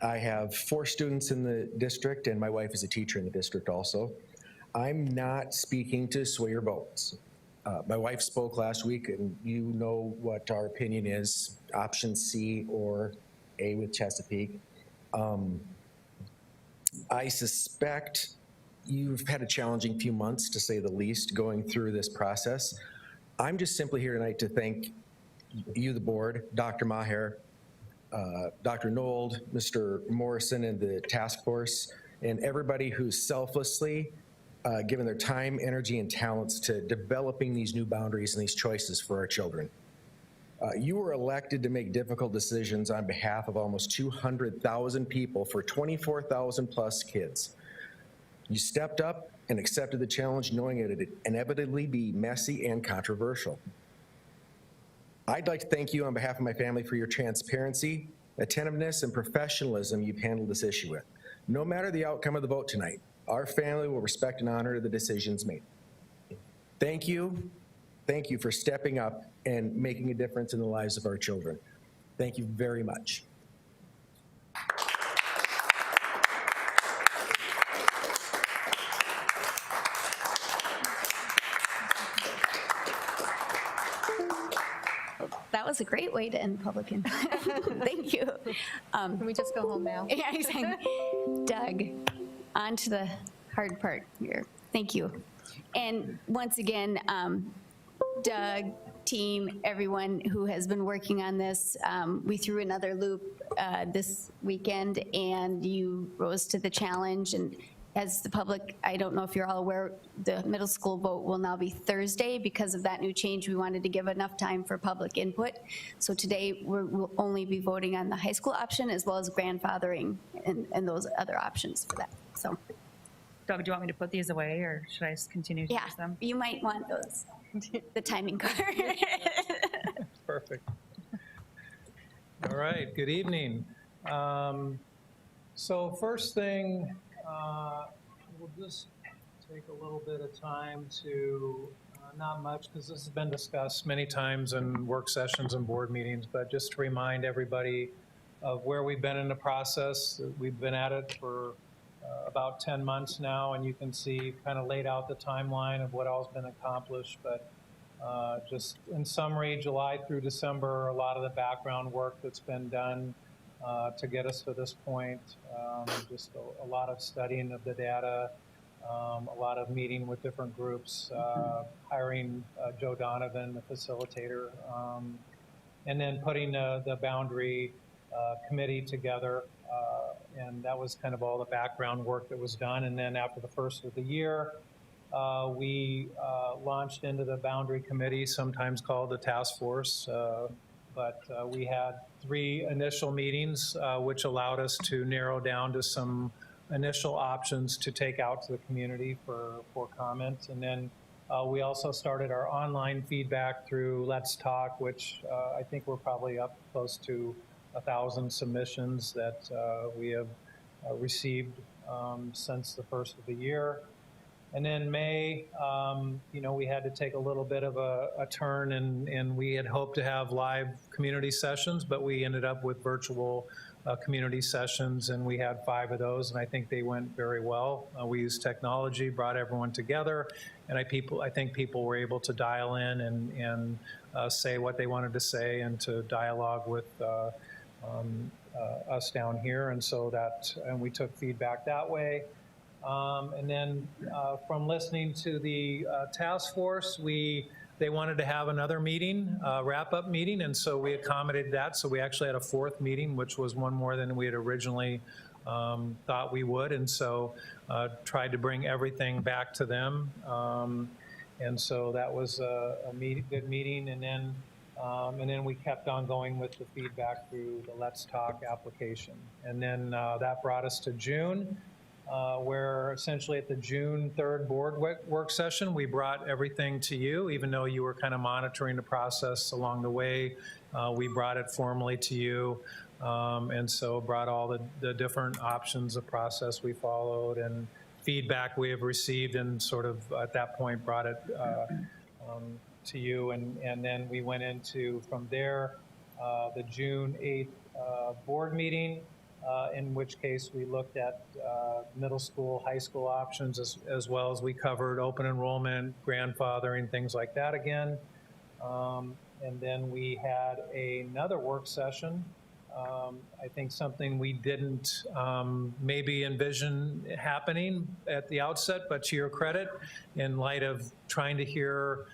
I have 4 students in the district, and my wife is a teacher in the district also. I'm not speaking to sway your votes. My wife spoke last week, and you know what our opinion is, option C or A with Chesapeake. I suspect you've had a challenging few months, to say the least, going through this process. I'm just simply here tonight to thank you, the board, Dr. Maher, Dr. Nold, Mr. Morrison, and the task force, and everybody who's selflessly given their time, energy, and talents to developing these new boundaries and these choices for our children. You were elected to make difficult decisions on behalf of almost 200,000 people for 24,000 plus kids. You stepped up and accepted the challenge, knowing it would inevitably be messy and controversial. I'd like to thank you on behalf of my family for your transparency, attentiveness, and professionalism you've handled this issue with. No matter the outcome of the vote tonight, our family will respect and honor the decisions made. Thank you. Thank you for stepping up and making a difference in the lives of our children. Thank you very much. was a great way to end public input. Thank you. Can we just go home now? Yeah, exactly. Doug, on to the hard part here. Thank you. And once again, Doug, team, everyone who has been working on this, we threw another loop this weekend, and you rose to the challenge. And as the public, I don't know if you're all aware, the middle school vote will now be Thursday. Because of that new change, we wanted to give enough time for public input. So today, we'll only be voting on the high school option as well as grandfathering and those other options for that. So, Doug, do you want me to put these away, or should I just continue to use them? You might want those, the timing card. Perfect. All right, good evening. So first thing, we'll just take a little bit of time to, not much, because this has been discussed many times in work sessions and board meetings, but just to remind everybody of where we've been in the process. We've been at it for about 10 months now, and you can see kind of laid out the timeline of what all's been accomplished. But just in summary, July through December, a lot of the background work that's been done to get us to this point, just a lot of studying of the data, a lot of meeting with different groups, hiring Joe Donovan, the facilitator, and then putting the boundary committee together. And that was kind of all the background work that was done. And then after the first of the year, we launched into the boundary committee, sometimes called the task force. But we had 3 initial meetings, which allowed us to narrow down to some initial options to take out to the community for comment. And then we also started our online feedback through Let's Talk, which I think we're probably up close to 1,000 submissions that we have received since the first of the year. And then May, we had to take a little bit of a turn, and we had hoped to have live community sessions, but we ended up with virtual community sessions, and we had 5 of those, and I think they went very well. We used technology, brought everyone together, and I think people were able to dial in and say what they wanted to say and to dialogue with us down here, and we took feedback that way. And then from listening to the task force, they wanted to have another meeting, wrap-up meeting, and so we accommodated that. So we actually had a 4th meeting, which was one more than we had originally thought we would, and so tried to bring everything back to them. And so that was a good meeting, and then we kept on going with the feedback through the Let's Talk application. And then that brought us to June, where essentially at the June 3rd board work session, we brought everything to you, even though you were kind of monitoring the process along the way. We brought it formally to you, and so brought all the different options of process we followed and feedback we have received, and sort of at that point brought it to you. And then we went into, from there, the June 8th board meeting, in which case we looked at middle school, high school options, as well as we covered open enrollment, grandfathering, things like that again. And then we had another work session. I think something we didn't maybe envision happening at the outset, but to your credit, in light of trying to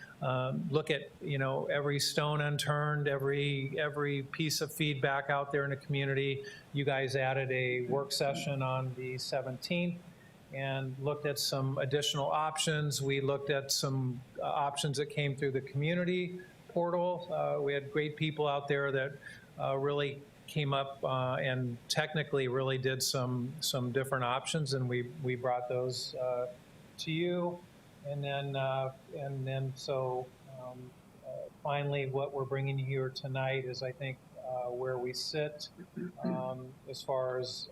look at every stone unturned, every piece of feedback out there in the community, you guys added a work session on the 17th and looked at some additional options. We looked at some options that came through the community portal. We had great people out there that really came up and technically really did some different options, and we brought those to you. And then finally, what we're bringing you here tonight is, I think, where we sit as far as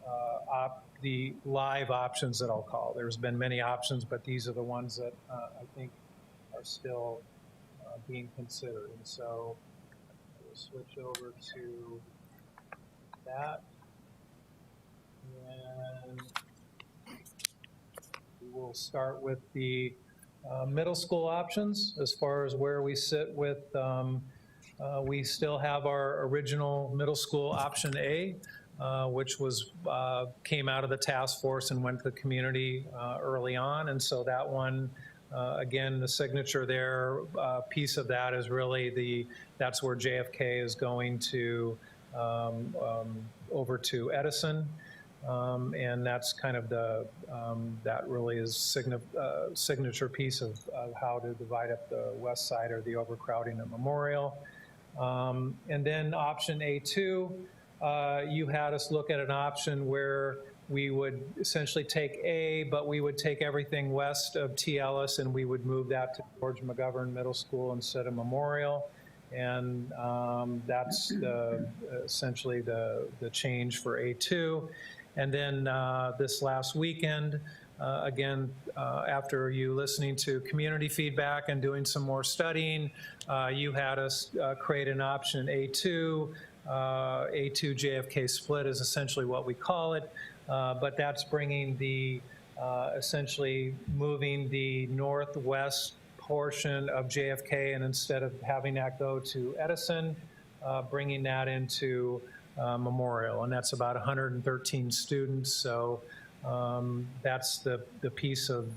the live options that I'll call. There's been many options, but these are the ones that I think are still being considered. And so we'll switch over to that. And we'll start with the middle school options as far as where we sit with We still have our original middle school option A, which was came out of the task force and went to the community early on. And so that one, again, the signature there, piece of that is really that's where JFK is going to over to Edison. And that's kind of that really is signature piece of how to divide up the west side or the overcrowding at Memorial. And then option A2, you had us look at an option where we would essentially take A, but we would take everything west of T. Ellis and we would move that to George McGovern Middle School instead of Memorial. And that's essentially the change for A2. And then this last weekend, again, after you listening to community feedback and doing some more studying, you had us create an option A2. A2 JFK split is essentially what we call it, but that's bringing essentially moving the northwest portion of JFK, and instead of having that go to Edison, bringing that into Memorial, and that's about 113 students. So that's the piece of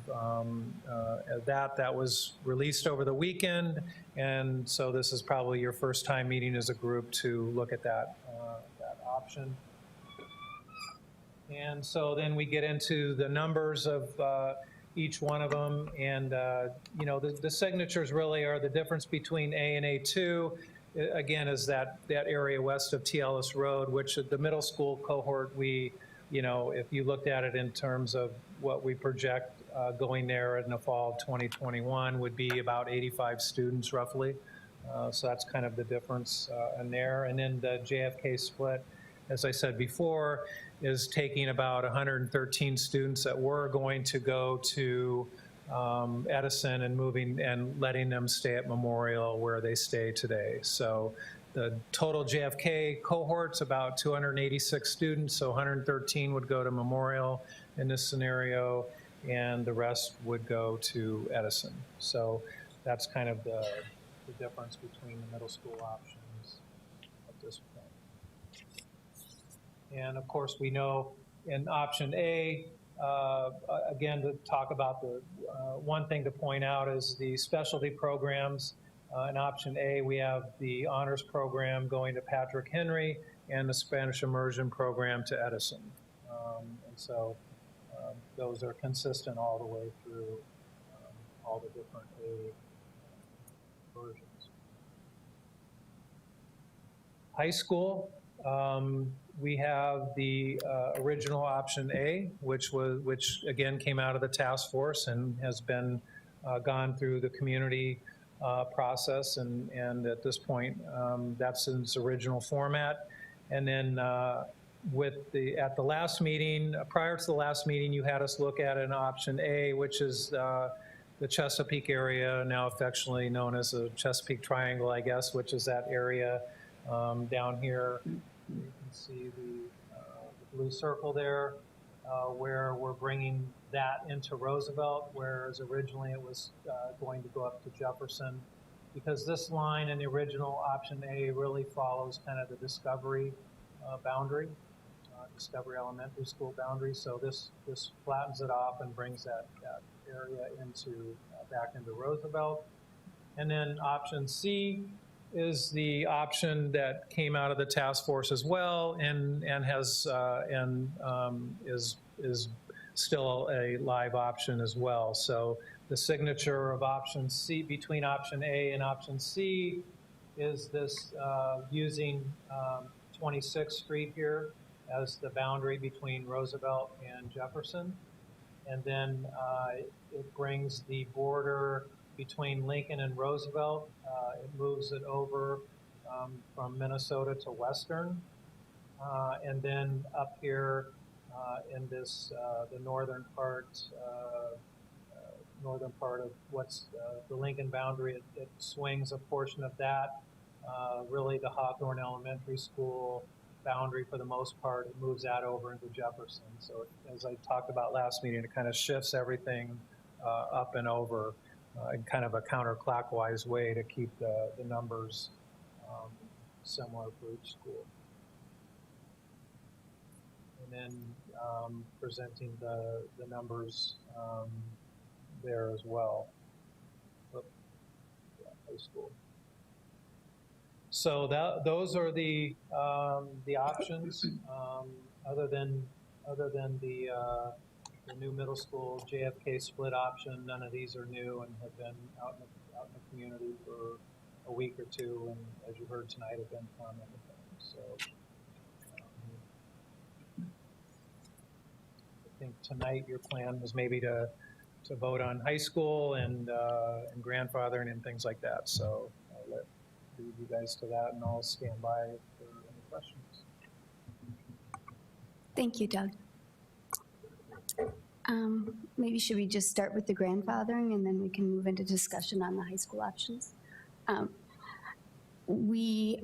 that was released over the weekend, and so this is probably your first time meeting as a group to look at that option. And so then we get into the numbers of each one of them, and the signatures really are the difference between A and A2. Again, is that area west of T. Ellis Road, which the middle school cohort, if you looked at it in terms of what we project going there in the fall of 2021 would be about 85 students roughly. So that's kind of the difference in there. And then the JFK split, as I said before, is taking about 113 students that were going to go to Edison and moving and letting them stay at Memorial where they stay today. So the total JFK cohort's about 286 students, so 113 would go to Memorial in this scenario, and the rest would go to Edison. So that's kind of the difference between the middle school options at this point. And of course, we know in option A, again, to talk about the one thing to point out is the specialty programs. In option A, we have the honors program going to Patrick Henry and the Spanish immersion program to Edison. And so those are consistent all the way through all the different A versions. High school, we have the original option A, which again came out of the task force and has been gone through the community process, and at this point, that's in its original format. And then at the last meeting, prior to the last meeting, you had us look at an option A, which is the Chesapeake area, now affectionately known as the Chesapeake Triangle, I guess, which is that area down here. You can see the blue circle there, where we're bringing that into Roosevelt, whereas originally it was going to go up to Jefferson, because this line in the original option A really follows kind of the Discovery boundary, Discovery Elementary School boundary. So this flattens it off and brings that area back into Roosevelt. And then option C is the option that came out of the task force as well, and is still a live option as well. So the signature of option C, between option A and option C, is this using 26th Street here as the boundary between Roosevelt and Jefferson. And then it brings the border between Lincoln and Roosevelt. It moves it over from Minnesota to Western. And then up here in this, the northern part of what's the Lincoln boundary, it swings a portion of that. Really the Hawthorne Elementary School boundary for the most part, it moves that over into Jefferson. So as I talked about last meeting, it kind of shifts everything up and over in kind of a counterclockwise way to keep the numbers similar for each school. And then presenting the numbers there as well. High school. So those are the options. Other than the new middle school JFK split option, none of these are new and have been out in the community for a week or two, and as you heard tonight, have been commented on. So I think tonight your plan was maybe to vote on high school and grandfathering and things like that. So I'll leave you guys to that, and I'll stand by for any questions. Thank you, Doug. Maybe should we just start with the grandfathering and then we can move into discussion on the high school options? We've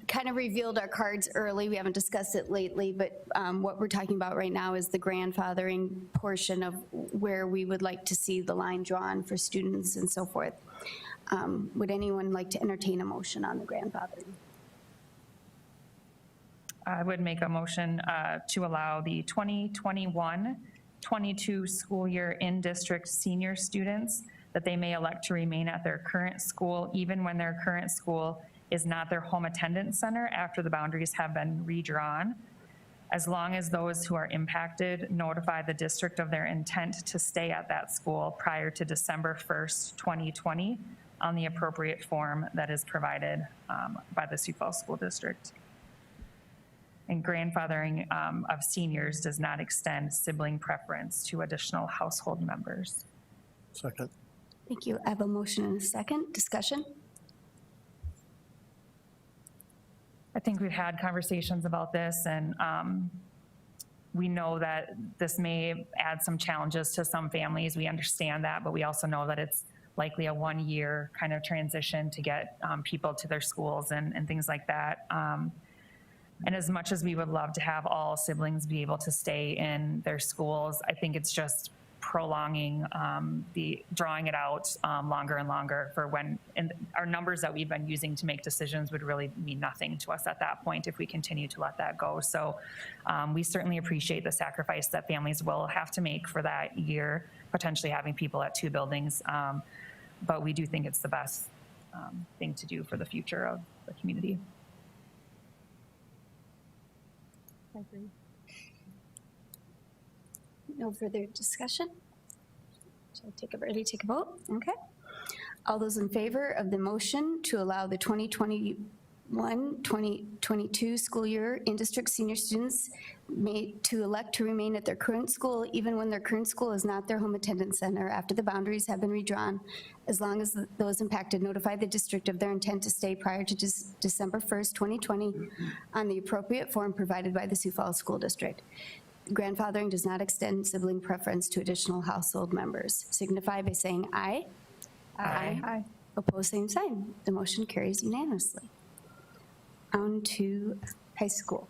kind of revealed our cards early. We haven't discussed it lately, but what we're talking about right now is the grandfathering portion of where we would like to see the line drawn for students and so forth. Would anyone like to entertain a motion on the grandfathering? I would make a motion to allow the 2021-22 school year in-district senior students that they may elect to remain at their current school even when their current school is not their home attendance center after the boundaries have been redrawn, as long as those who are impacted notify the district of their intent to stay at that school prior to December 1st, 2020 on the appropriate form that is provided by the Sioux Falls School District. And grandfathering of seniors does not extend sibling preference to additional household members. Second. Thank you. I have a motion and a second. Discussion? I think we've had conversations about this, and we know that this may add some challenges to some families. We understand that, but we also know that it's likely a one-year kind of transition to get people to their schools and things like that. And as much as we would love to have all siblings be able to stay in their schools, I think it's just prolonging drawing it out longer and longer for when, and our numbers that we've been using to make decisions would really mean nothing to us at that point if we continue to let that go. So we certainly appreciate the sacrifice that families will have to make for that year, potentially having people at two buildings. But we do think it's the best thing to do for the future of the community. I agree. No further discussion? Shall I take a vote? Okay. All those in favor of the motion to allow the 2021-2022 school year in-district senior students to elect to remain at their current school even when their current school is not their home attendance center after the boundaries have been redrawn, as long as those impacted notify the district of their intent to stay prior to December 1st, 2020 on the appropriate form provided by the Sioux Falls School District. Grandfathering does not extend sibling preference to additional household members. Signify by saying aye. Aye. Aye. Opposed, same sign. The motion carries unanimously. On to high school.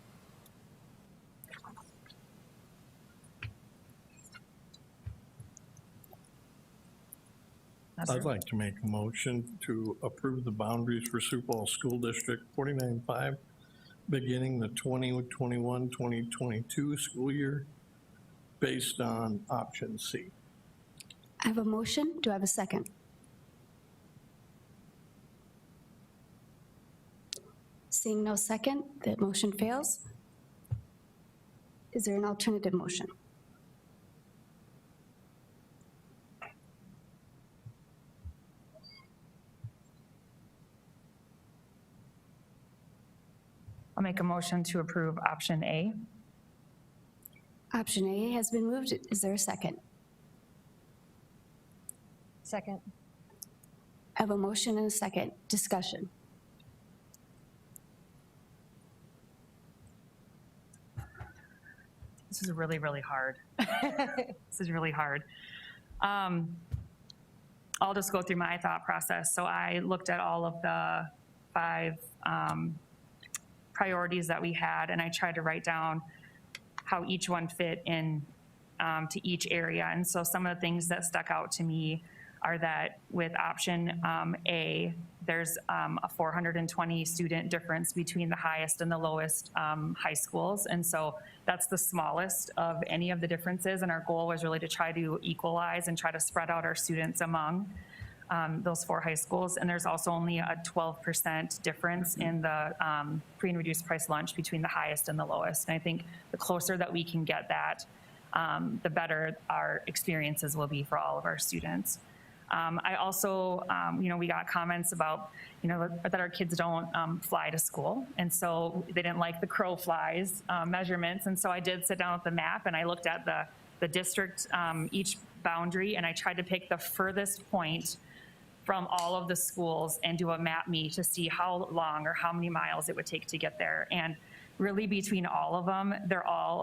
I'd like to make a motion to approve the boundaries for Sioux Falls School District 49-5, beginning the 2021-2022 school year based on option C. I have a motion. Do I have a second? Seeing no second, the motion fails. Is there an alternative motion? I'll make a motion to approve option A. Option A has been moved. Is there a second? Second. I have a motion and a second. Discussion. This is really, really hard. This is really hard. I'll just go through my thought process. So I looked at all of the 5 priorities that we had, and I tried to write down how each one fit in to each area. And so some of the things that stuck out to me are that with option A, there's a 420 student difference between the highest and the lowest high schools. And so that's the smallest of any of the differences. And our goal was really to try to equalize and try to spread out our students among those 4 high schools. And there's also only a 12% difference in the free and reduced price lunch between the highest and the lowest. And I think the closer that we can get that, the better our experiences will be for all of our students. I also, we got comments about, that our kids don't fly to school. And so they didn't like the crow flies measurements. And so I did sit down with the map and I looked at the district, each boundary, and I tried to pick the furthest point from all of the schools and do a map me to see how long or how many miles it would take to get there. And really between all of them,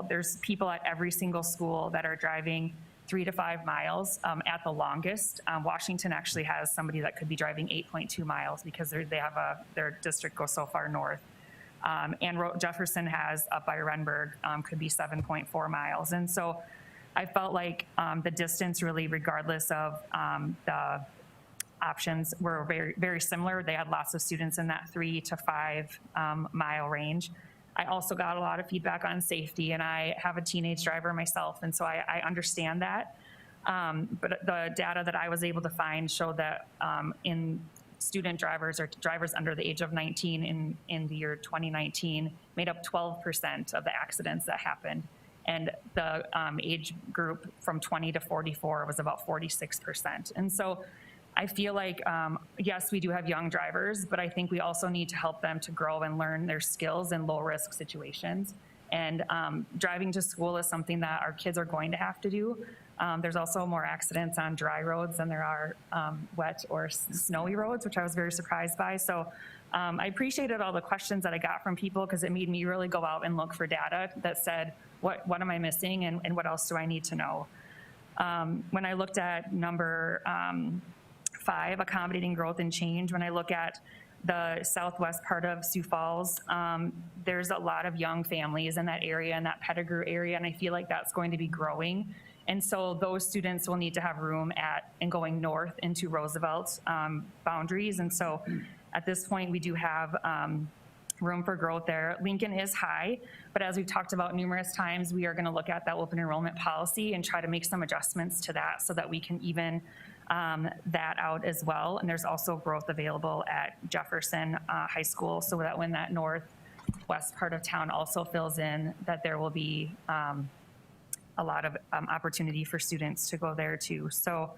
there's people at every single school that are driving 3 to 5 miles at the longest. Washington actually has somebody that could be driving 8.2 miles because their district goes so far north. And Jefferson has up by Renberg could be 7.4 miles. And so I felt like the distance really, regardless of the options, were very, very similar. They had lots of students in that 3 to 5 mile range. I also got a lot of feedback on safety, and I have a teenage driver myself, and so I understand that. But the data that I was able to find showed that in student drivers or drivers under the age of 19 in the year 2019 made up 12% of the accidents that happened. And the age group from 20 to 44 was about 46%. And so I feel like, yes, we do have young drivers, but I think we also need to help them to grow and learn their skills in low-risk situations. And driving to school is something that our kids are going to have to do. There's also more accidents on dry roads than there are wet or snowy roads, which I was very surprised by. So I appreciated all the questions that I got from people because it made me really go out and look for data that said, what am I missing and what else do I need to know? When I looked at number 5, accommodating growth and change, when I look at the southwest part of Sioux Falls, there's a lot of young families in that area, in that Pettigrew area, and I feel like that's going to be growing. And so those students will need to have room and going north into Roosevelt's boundaries. And so at this point, we do have room for growth there. Lincoln is high, but as we've talked about numerous times, we are going to look at that open enrollment policy and try to make some adjustments to that so that we can even that out as well. And there's also growth available at Jefferson High School, so that when that northwest part of town also fills in, that there will be a lot of opportunity for students to go there too. So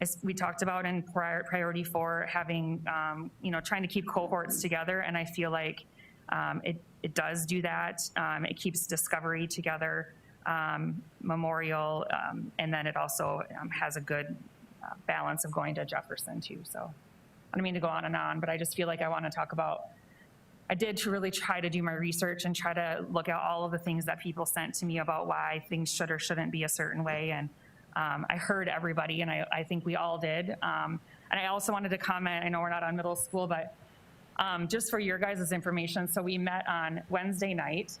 as we talked about in priority 4, having, trying to keep cohorts together, and I feel like it does do that. It keeps Discovery together, Memorial, and then it also has a good balance of going to Jefferson too. So I don't mean to go on and on, but I just feel like I want to talk about, I did really try to do my research and try to look at all of the things that people sent to me about why things should or shouldn't be a certain way. And I heard everybody, and I think we all did. And I also wanted to comment, I know we're not on middle school, but just for your guys' information, so we met on Wednesday night.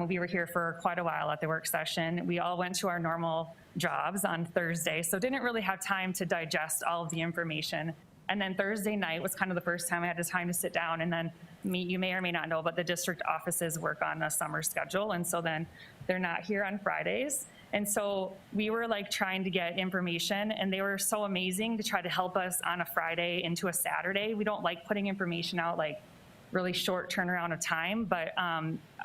We were here for quite a while at the work session. We all went to our normal jobs on Thursday, so didn't really have time to digest all of the information. And then Thursday night was kind of the first time I had the time to sit down, and then you may or may not know, but the district offices work on a summer schedule, and so then they're not here on Fridays. And so we were like trying to get information, and they were so amazing to try to help us on a Friday into a Saturday. We don't like putting information out like really short turnaround of time, but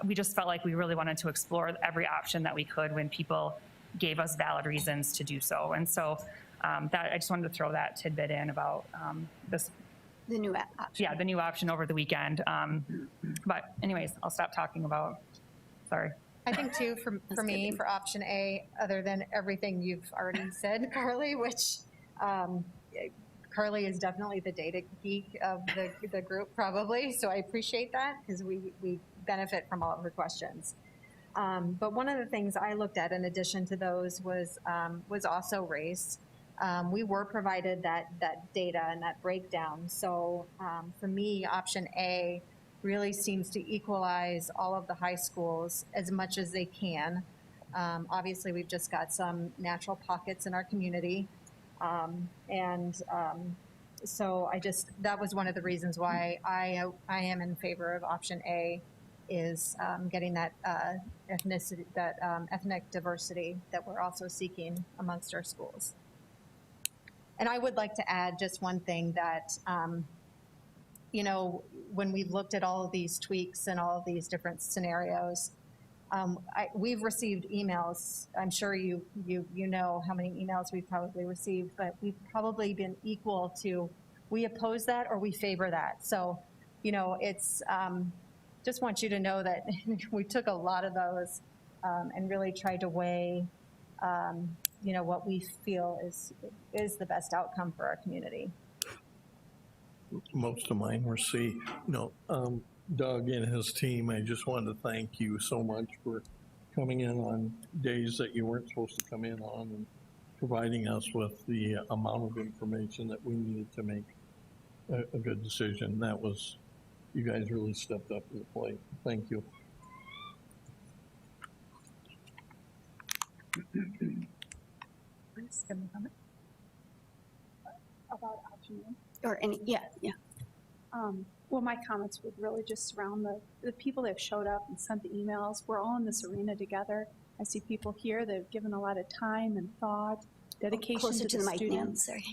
we just felt like we really wanted to explore every option that we could when people gave us valid reasons to do so. And so that I just wanted to throw that tidbit in about this. The new option. Yeah, the new option over the weekend. But anyways, I'll stop talking about, sorry. I think too, for me, for option A, other than everything you've already said, Carly, which Carly is definitely the data geek of the group probably, so I appreciate that because we benefit from all of her questions. But one of the things I looked at in addition to those was also race. We were provided that data and that breakdown. So for me, option A really seems to equalize all of the high schools as much as they can. Obviously, we've just got some natural pockets in our community. So that was one of the reasons why I am in favor of option A, is getting that ethnicity, that ethnic diversity that we're also seeking amongst our schools. And I would like to add just one thing that, you know, when we looked at all of these tweaks and all of these different scenarios, we've received emails. I'm sure you know how many emails we've probably received, but we've probably been equal to, we oppose that or we favor that. So, you know, it's, just want you to know that we took a lot of those and really tried to weigh, you know, what we feel is the best outcome for our community. Most of mine were C. No, Doug and his team, I just wanted to thank you so much for coming in on days that you weren't supposed to come in on and providing us with the amount of information that we needed to make a good decision. That was, you guys really stepped up to the plate. Thank you. About option A? Or any, yeah. Well, my comments would really just surround the people that have showed up and sent the emails. We're all in this arena together. I see people here that have given a lot of time and thought, dedication Closer to the the mic, students. Sorry.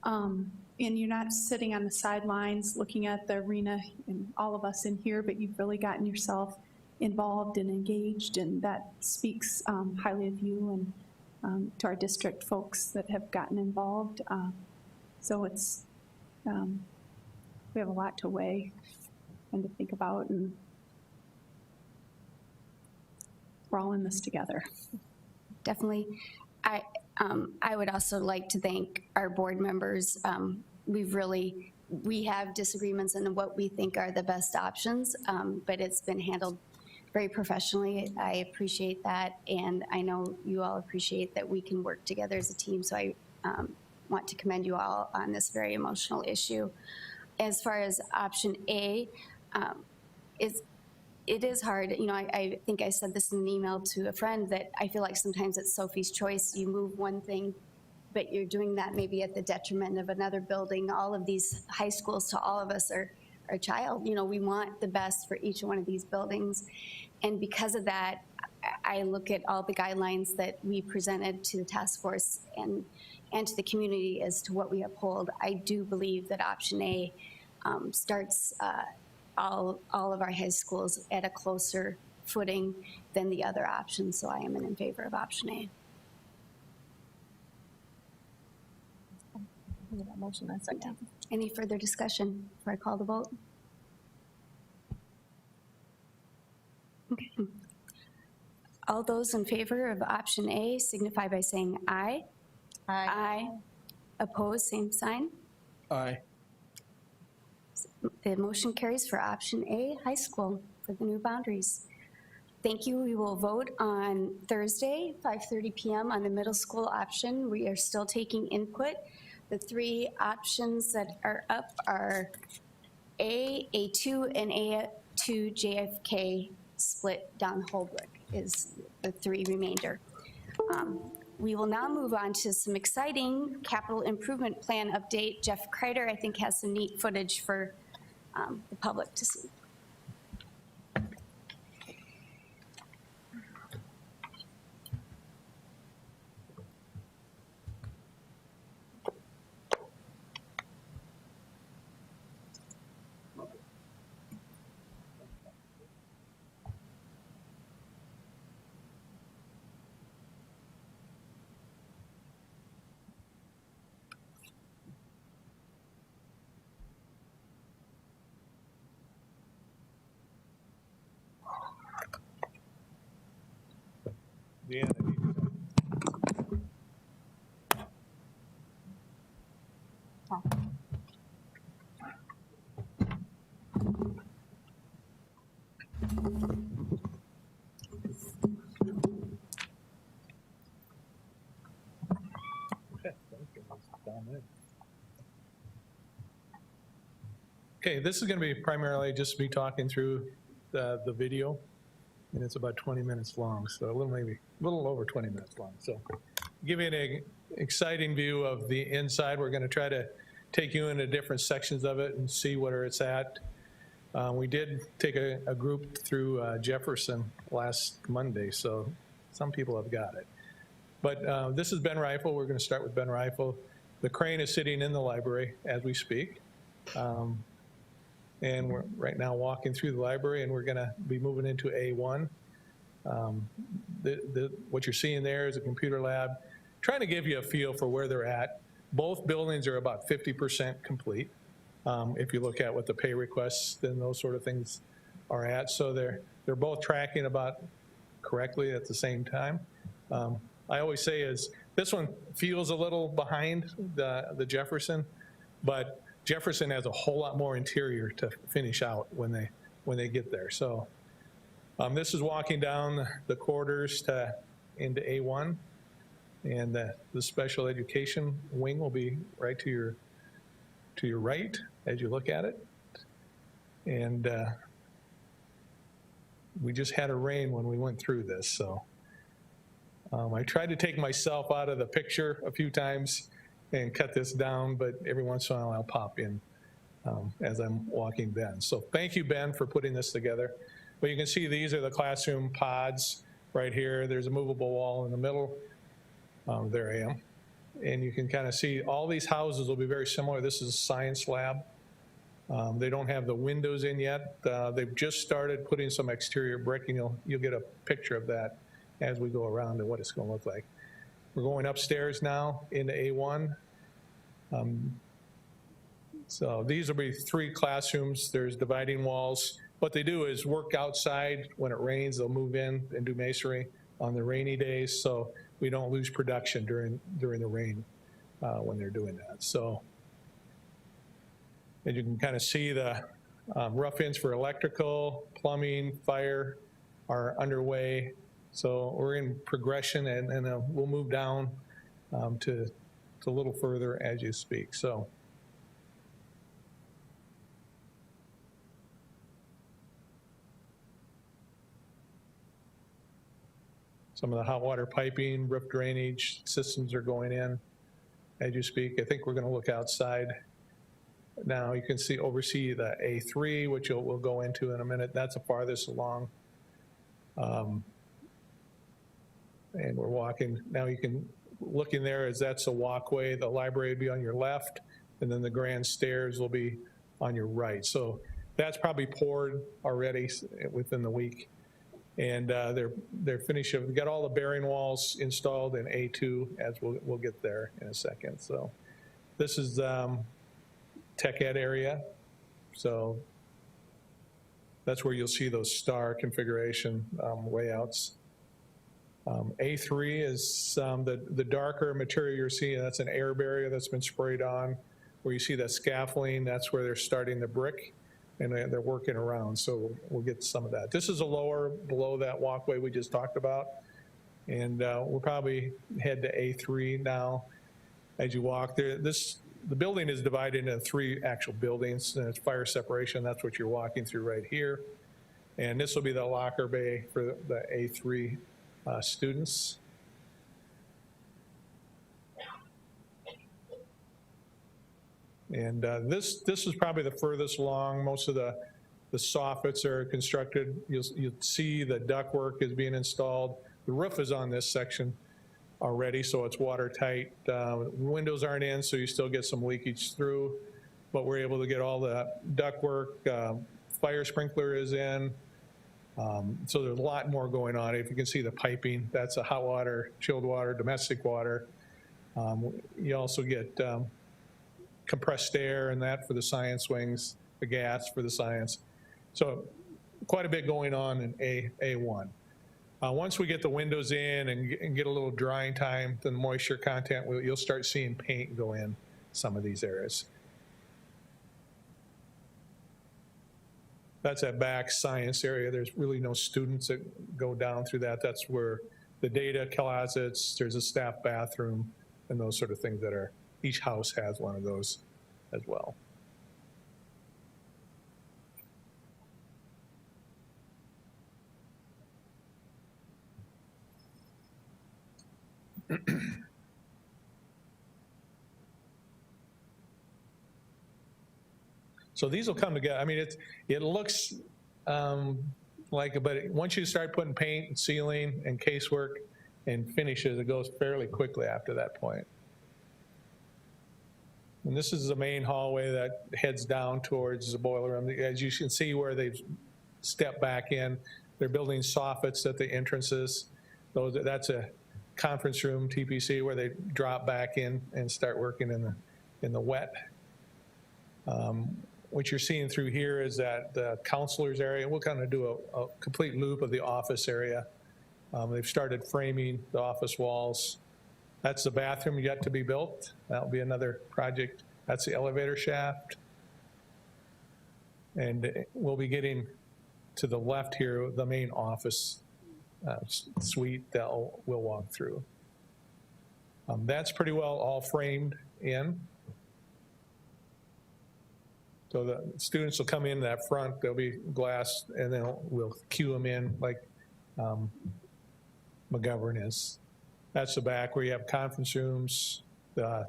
And you're not sitting on the sidelines looking at the arena and all of us in here, but you've really gotten yourself involved and engaged, and that speaks highly of you and to our district folks that have gotten involved. So it's, we have a lot to weigh and to think about, and we're all in this together. Definitely. I would also like to thank our board members. We have disagreements on what we think are the best options, but it's been handled very professionally. I appreciate that, and I know you all appreciate that we can work together as a team, so I want to commend you all on this very emotional issue. As far as option A, it is hard. You know, I think I said this in an email to a friend that I feel like sometimes it's Sophie's choice. You move one thing, but you're doing that maybe at the detriment of another building. All of these high schools, to all of us, are a child. You know, we want the best for each one of these buildings. And because of that, I look at all the guidelines that we presented to the task force and to the community as to what we uphold. I do believe that option A starts all of our high schools at a closer footing than the other options. So I am in favor of option A. Motion and second. Any further discussion before I call the vote? Okay. All those in favor of option A signify by saying aye. Aye. Aye. Opposed, same sign. Aye. The motion carries for option A, high school, for the new boundaries. Thank you. We will vote on Thursday, 5:30 p.m. on the middle school option. We are still taking input. The three options that are up are A, A2, and A2 JFK split down Holbrook is the three remainder. We will now move on to some exciting capital improvement plan update. Jeff Kreider, I think, has some neat footage for the public to see. Yeah. Okay, this is going to be primarily just me talking through the video. and it's about 20 minutes long, so maybe a little over 20 minutes long. So give you an exciting view of the inside. We're going to try to take you into different sections of it and see where it's at. We did take a group through Jefferson last Monday, so some people have got it. But this is Ben Rifle. We're going to start with Ben Rifle. The crane is sitting in the library as we speak. And we're right now walking through the library, and we're going to be moving into A1. What you're seeing there is a computer lab, trying to give you a feel for where they're at. Both buildings are about 50% complete. If you look at what the pay requests and those sort of things are at. So they're both tracking about correctly at the same time. I always say is this one feels a little behind the Jefferson, but Jefferson has a whole lot more interior to finish out when they get there. So this is walking down the corridors into A1, and the special education wing will be right to your right as you look at it. And we just had a rain when we went through this, so I tried to take myself out of the picture a few times and cut this down, but every once in a while I'll pop in as I'm walking Ben. So thank you, Ben, for putting this together. But you can see these are the classroom pods right here. There's a movable wall in the middle. There I am. And you can kind of see all these houses will be very similar. This is a science lab. They don't have the windows in yet. They've just started putting some exterior brick, and you'll get a picture of that as we go around and what it's going to look like. We're going upstairs now into A1. So these will be 3 classrooms. There's dividing walls. What they do is work outside. When it rains, they'll move in and do masonry on the rainy days, so we don't lose production during the rain when they're doing that. So, and you can kind of see the rough ends for electrical, plumbing, fire are underway. So we're in progression, and we'll move down to a little further as you speak. So some of the hot water piping, roof drainage systems are going in as you speak. I think we're going to look outside now. You can oversee the A3, which we'll go into in a minute. That's the farthest along. And we're walking. Now you can look in there as that's a walkway. The library would be on your left, and then the grand stairs will be on your right. So that's probably poured already within the week. And they're finished. We've got all the bearing walls installed in A2, as we'll get there in a second. So this is tech ed area. So that's where you'll see those star configuration layouts. A3 is the darker material you're seeing. That's an air barrier that's been sprayed on. Where you see that scaffolding, that's where they're starting the brick, and they're working around. So we'll get some of that. This is a lower below that walkway we just talked about. And we'll probably head to A3 now as you walk there. The building is divided into 3 actual buildings, and it's fire separation. That's what you're walking through right here. And this will be the locker bay for the A3 students. And this is probably the furthest along. Most of the soffits are constructed. You'll see the ductwork is being installed. The roof is on this section already, so it's watertight. Windows aren't in, so you still get some leakage through, but we're able to get all the ductwork. Fire sprinkler is in. So there's a lot more going on. If you can see the piping, that's a hot water, chilled water, domestic water. You also get compressed air and that for the science wings, the gas for the science. So quite a bit going on in A1. Once we get the windows in and get a little drying time, the moisture content, you'll start seeing paint go in some of these areas. That's that back science area. There's really no students that go down through that. That's where the data closets, there's a staff bathroom, and those sort of things that are, each house has one of those as well. So these will come together. I mean, it looks like, but once you start putting paint and sealing and casework and finishes, it goes fairly quickly after that point. And this is the main hallway that heads down towards the boiler room. As you can see where they've stepped back in, they're building soffits at the entrances. That's a conference room, TPC, where they drop back in and start working in the wet. What you're seeing through here is that the counselors area. We'll kind of do a complete loop of the office area. They've started framing the office walls. That's the bathroom yet to be built. That'll be another project. That's the elevator shaft. And we'll be getting to the left here, the main office suite that we'll walk through. That's pretty well all framed in. So the students will come in that front, there'll be glass, and then we'll queue them in like McGovern is. That's the back where you have conference rooms, the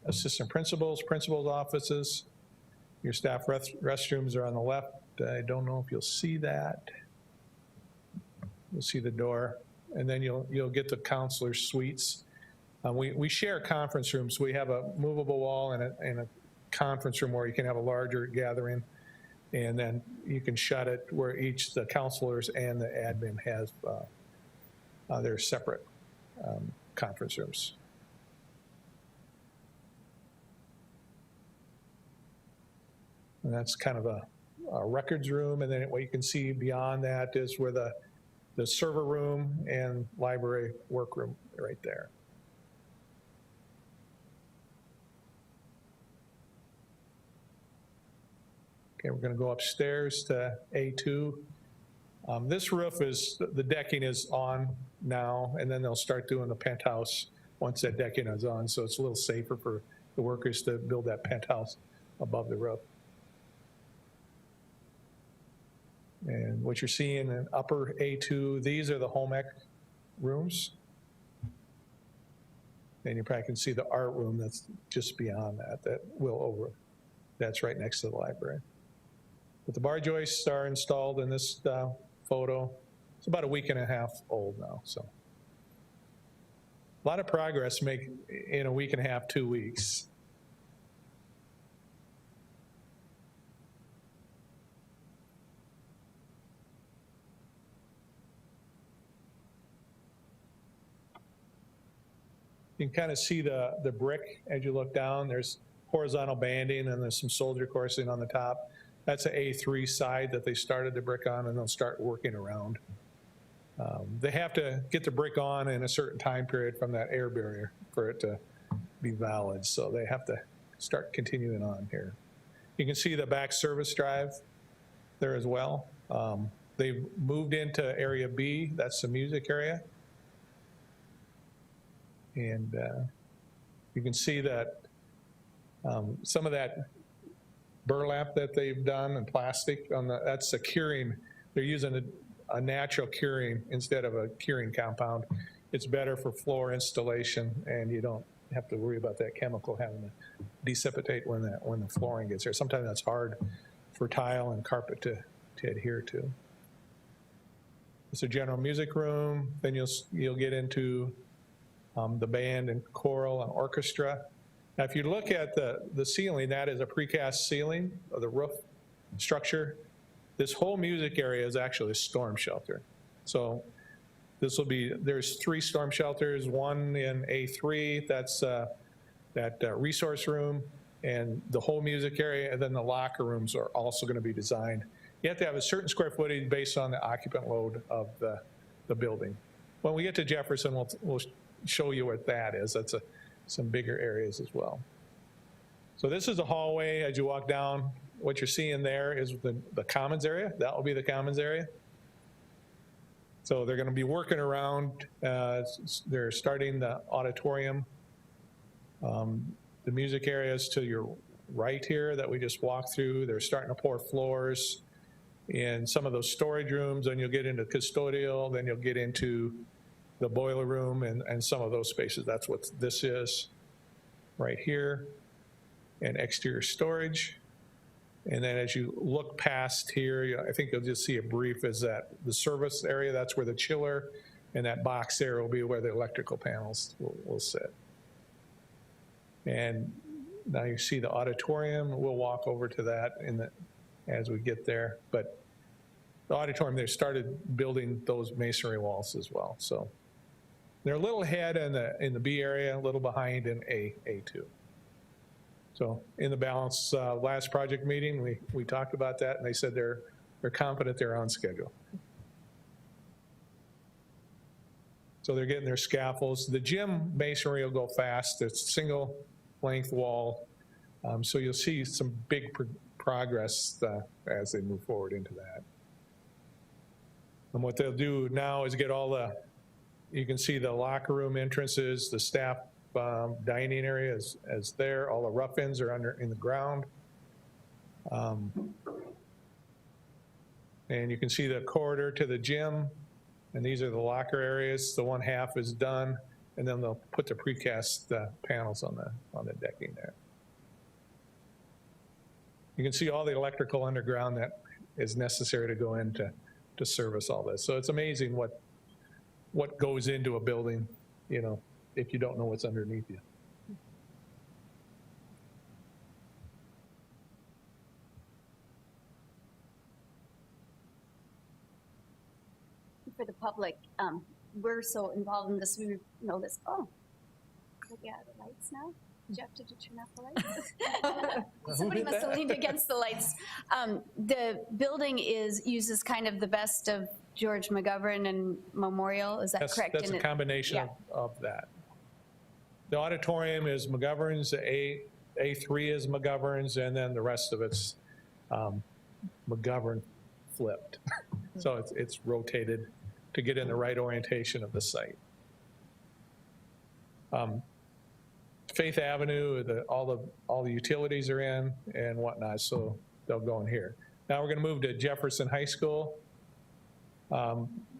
assistant principals, principals' offices. Your staff restrooms are on the left. I don't know if you'll see that. You'll see the door, and then you'll get the counselor suites. We share conference rooms. We have a movable wall and a conference room where you can have a larger gathering, and then you can shut it where each the counselors and the admin has their separate conference rooms. And that's kind of a records room, and then what you can see beyond that is where the server room and library workroom right there. Okay, we're going to go upstairs to A2. This roof is, the decking is on now, and then they'll start doing the penthouse once that decking is on, so it's a little safer for the workers to build that penthouse above the roof. And what you're seeing in upper A2, these are the home ec rooms. And you probably can see the art room that's just beyond that, that's right next to the library. But the bar joists are installed in this photo. It's about a week and a half old now, so. A lot of progress in a week and a half, 2 weeks. You can kind of see the brick as you look down. There's horizontal banding and there's some soldier coursing on the top. That's an A3 side that they started the brick on, and they'll start working around. They have to get the brick on in a certain time period from that air barrier for it to be valid, so they have to start continuing on here. You can see the back service drive there as well. They've moved into area B, that's the music area. And you can see that some of that burlap that they've done and plastic that's a curing. They're using a natural curing instead of a curing compound. It's better for floor installation, and you don't have to worry about that chemical having to dissipate when the flooring gets there. Sometimes that's hard for tile and carpet to adhere to. It's a general music room. Then you'll get into the band and choral and orchestra. Now, if you look at the ceiling, that is a precast ceiling of the roof structure. This whole music area is actually a storm shelter. So there's 3 storm shelters, one in A3, that's that resource room, and the whole music area, and then the locker rooms are also gonna be designed. You have to have a certain square footage based on the occupant load of the building. When we get to Jefferson, we'll show you what that is. That's some bigger areas as well. So this is the hallway as you walk down. What you're seeing there is the commons area. That will be the commons area. So they're going to be working around, they're starting the auditorium. The music areas to your right here that we just walked through, they're starting to pour floors in some of those storage rooms, and you'll get into custodial, then you'll get into the boiler room and some of those spaces. That's what this is right here, and exterior storage. And then as you look past here, I think you'll just see a brief is that the service area, that's where the chiller, and that box there will be where the electrical panels will sit. And now you see the auditorium. We'll walk over to that as we get there. But the auditorium, they started building those masonry walls as well. So they're a little ahead in the B area, a little behind in A2. So in the balance, last project meeting, we talked about that, and they said they're confident they're on schedule. So they're getting their scaffolds. The gym masonry will go fast. It's single length wall. So you'll see some big progress as they move forward into that. And what they'll do now is get all you can see the locker room entrances, the staff dining area is there. All the rough ends are in the ground. And you can see the corridor to the gym, and these are the locker areas. The one half is done, and then they'll put the precast panels on the decking there. You can see all the electrical underground that is necessary to go in to service all this. So it's amazing what goes into a building, you know, if you don't know what's underneath you. For the public, we're so involved in this, we know this. Oh, yeah, the lights now. Jeff, did you turn off the lights? Somebody must have leaned against the lights. The building uses kind of the best of George McGovern and Memorial. Is that correct? That's a combination of that. The auditorium is McGovern's, A3 is McGovern's, and then the rest of it's McGovern flipped. So it's rotated to get in the right orientation of the site. Faith Avenue, all the utilities are in and whatnot, so they'll go in here. Now we're going to move to Jefferson High School.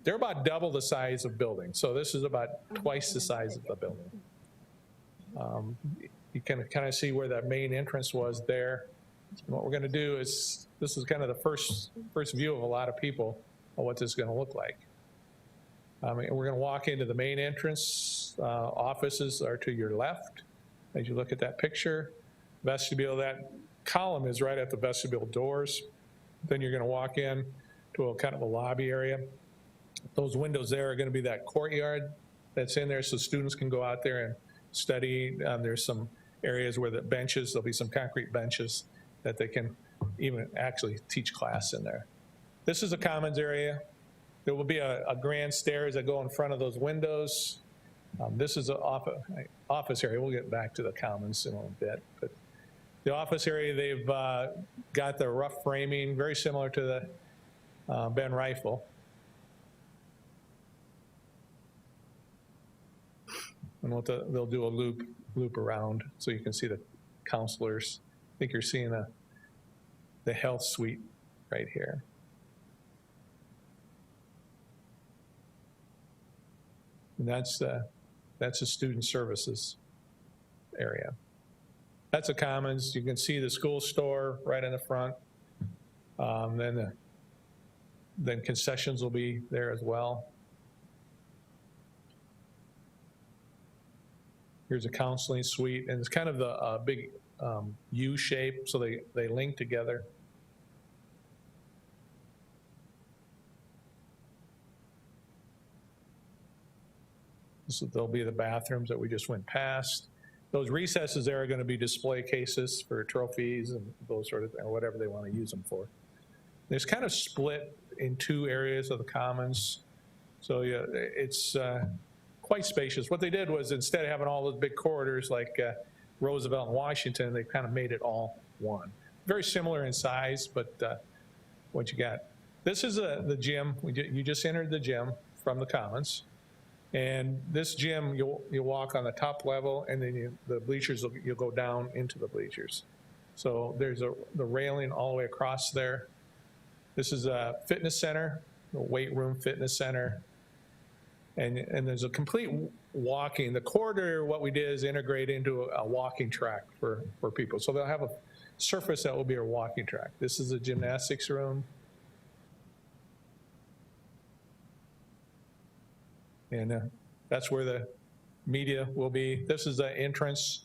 They're about double the size of building, so this is about twice the size of the building. You can kind of see where that main entrance was there. And what we're going to do is, this is kind of the first view of a lot of people of what this is going to look like. We're going to walk into the main entrance. Offices are to your left as you look at that picture. Vestibule, that column is right at the vestibule doors. Then you're going to walk in to a kind of a lobby area. Those windows there are going to be that courtyard that's in there, so students can go out there and study. There's some areas where the benches, there'll be some concrete benches that they can even actually teach class in there. This is a commons area. There will be a grand stairs that go in front of those windows. This is an office area. We'll get back to the commons in a little bit. But the office area, they've got the rough framing, very similar to the Ben Rifle. And what they'll do a loop around so you can see the counselors. I think you're seeing the health suite right here. And that's the student services area. That's a commons. You can see the school store right in the front. Then concessions will be there as well. Here's a counseling suite, and it's kind of the big U shape, so they link together. So there'll be the bathrooms that we just went past. Those recesses there are going to be display cases for trophies and those sort of things, or whatever they want to use them for. It's kind of split in two areas of the commons. So yeah, it's quite spacious. What they did was, instead of having all those big corridors like Roosevelt and Washington, they kind of made it all one. Very similar in size, but what you got. This is the gym. You just entered the gym from the commons. And this gym, you'll walk on the top level, and then the bleachers, you'll go down into the bleachers. So there's the railing all the way across there. This is a fitness center, a weight room fitness center. And there's a complete walking. The corridor, what we did is integrate into a walking track for people. So they'll have a surface that will be a walking track. This is a gymnastics room. And that's where the media will be. This is the entrance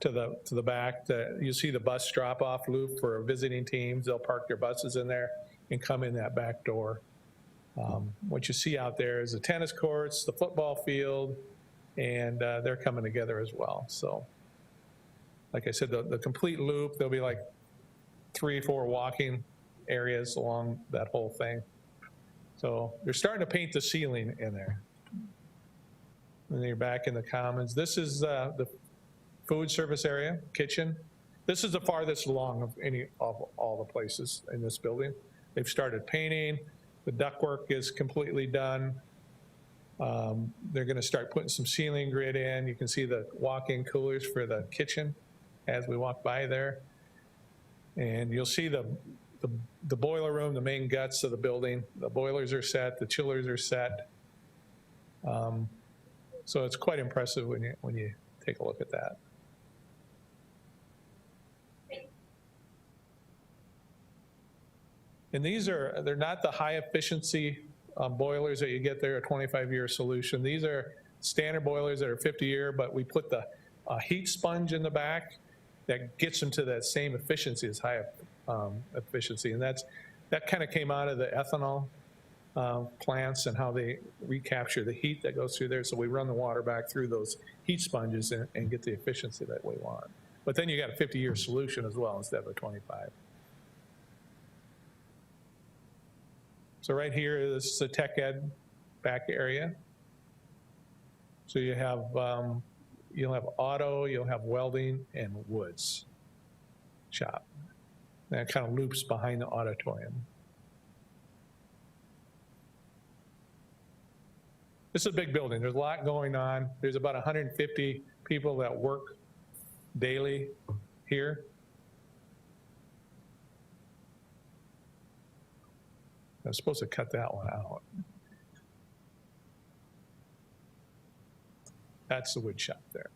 to the back. You see the bus drop-off loop for visiting teams. They'll park their buses in there and come in that back door. What you see out there is the tennis courts, the football field, and they're coming together as well. So, like I said, the complete loop, there'll be like 3 or 4 walking areas along that whole thing. So they're starting to paint the ceiling in there. And then you're back in the commons. This is the food service area, kitchen. This is the farthest along of any of all the places in this building. They've started painting. The ductwork is completely done. They're going to start putting some ceiling grid in. You can see the walk-in coolers for the kitchen as we walk by there. And you'll see the boiler room, the main guts of the building. The boilers are set, the chillers are set. So it's quite impressive when you take a look at that. And they're not the high efficiency boilers that you get there, a 25-year solution. These are standard boilers that are 50-year, but we put the heat sponge in the back that gets them to that same efficiency as high efficiency. And that kind of came out of the ethanol plants and how they recapture the heat that goes through there. So we run the water back through those heat sponges and get the efficiency that we want. But then you got a 50-year solution as well instead of a 25. So right here is the tech ed back area. So you have, you'll have auto, you'll have welding, and woods shop. And that kind of loops behind the auditorium. This is a big building. There's a lot going on. There's about 150 people that work daily here. I was supposed to cut that one out. That's the wood shop there.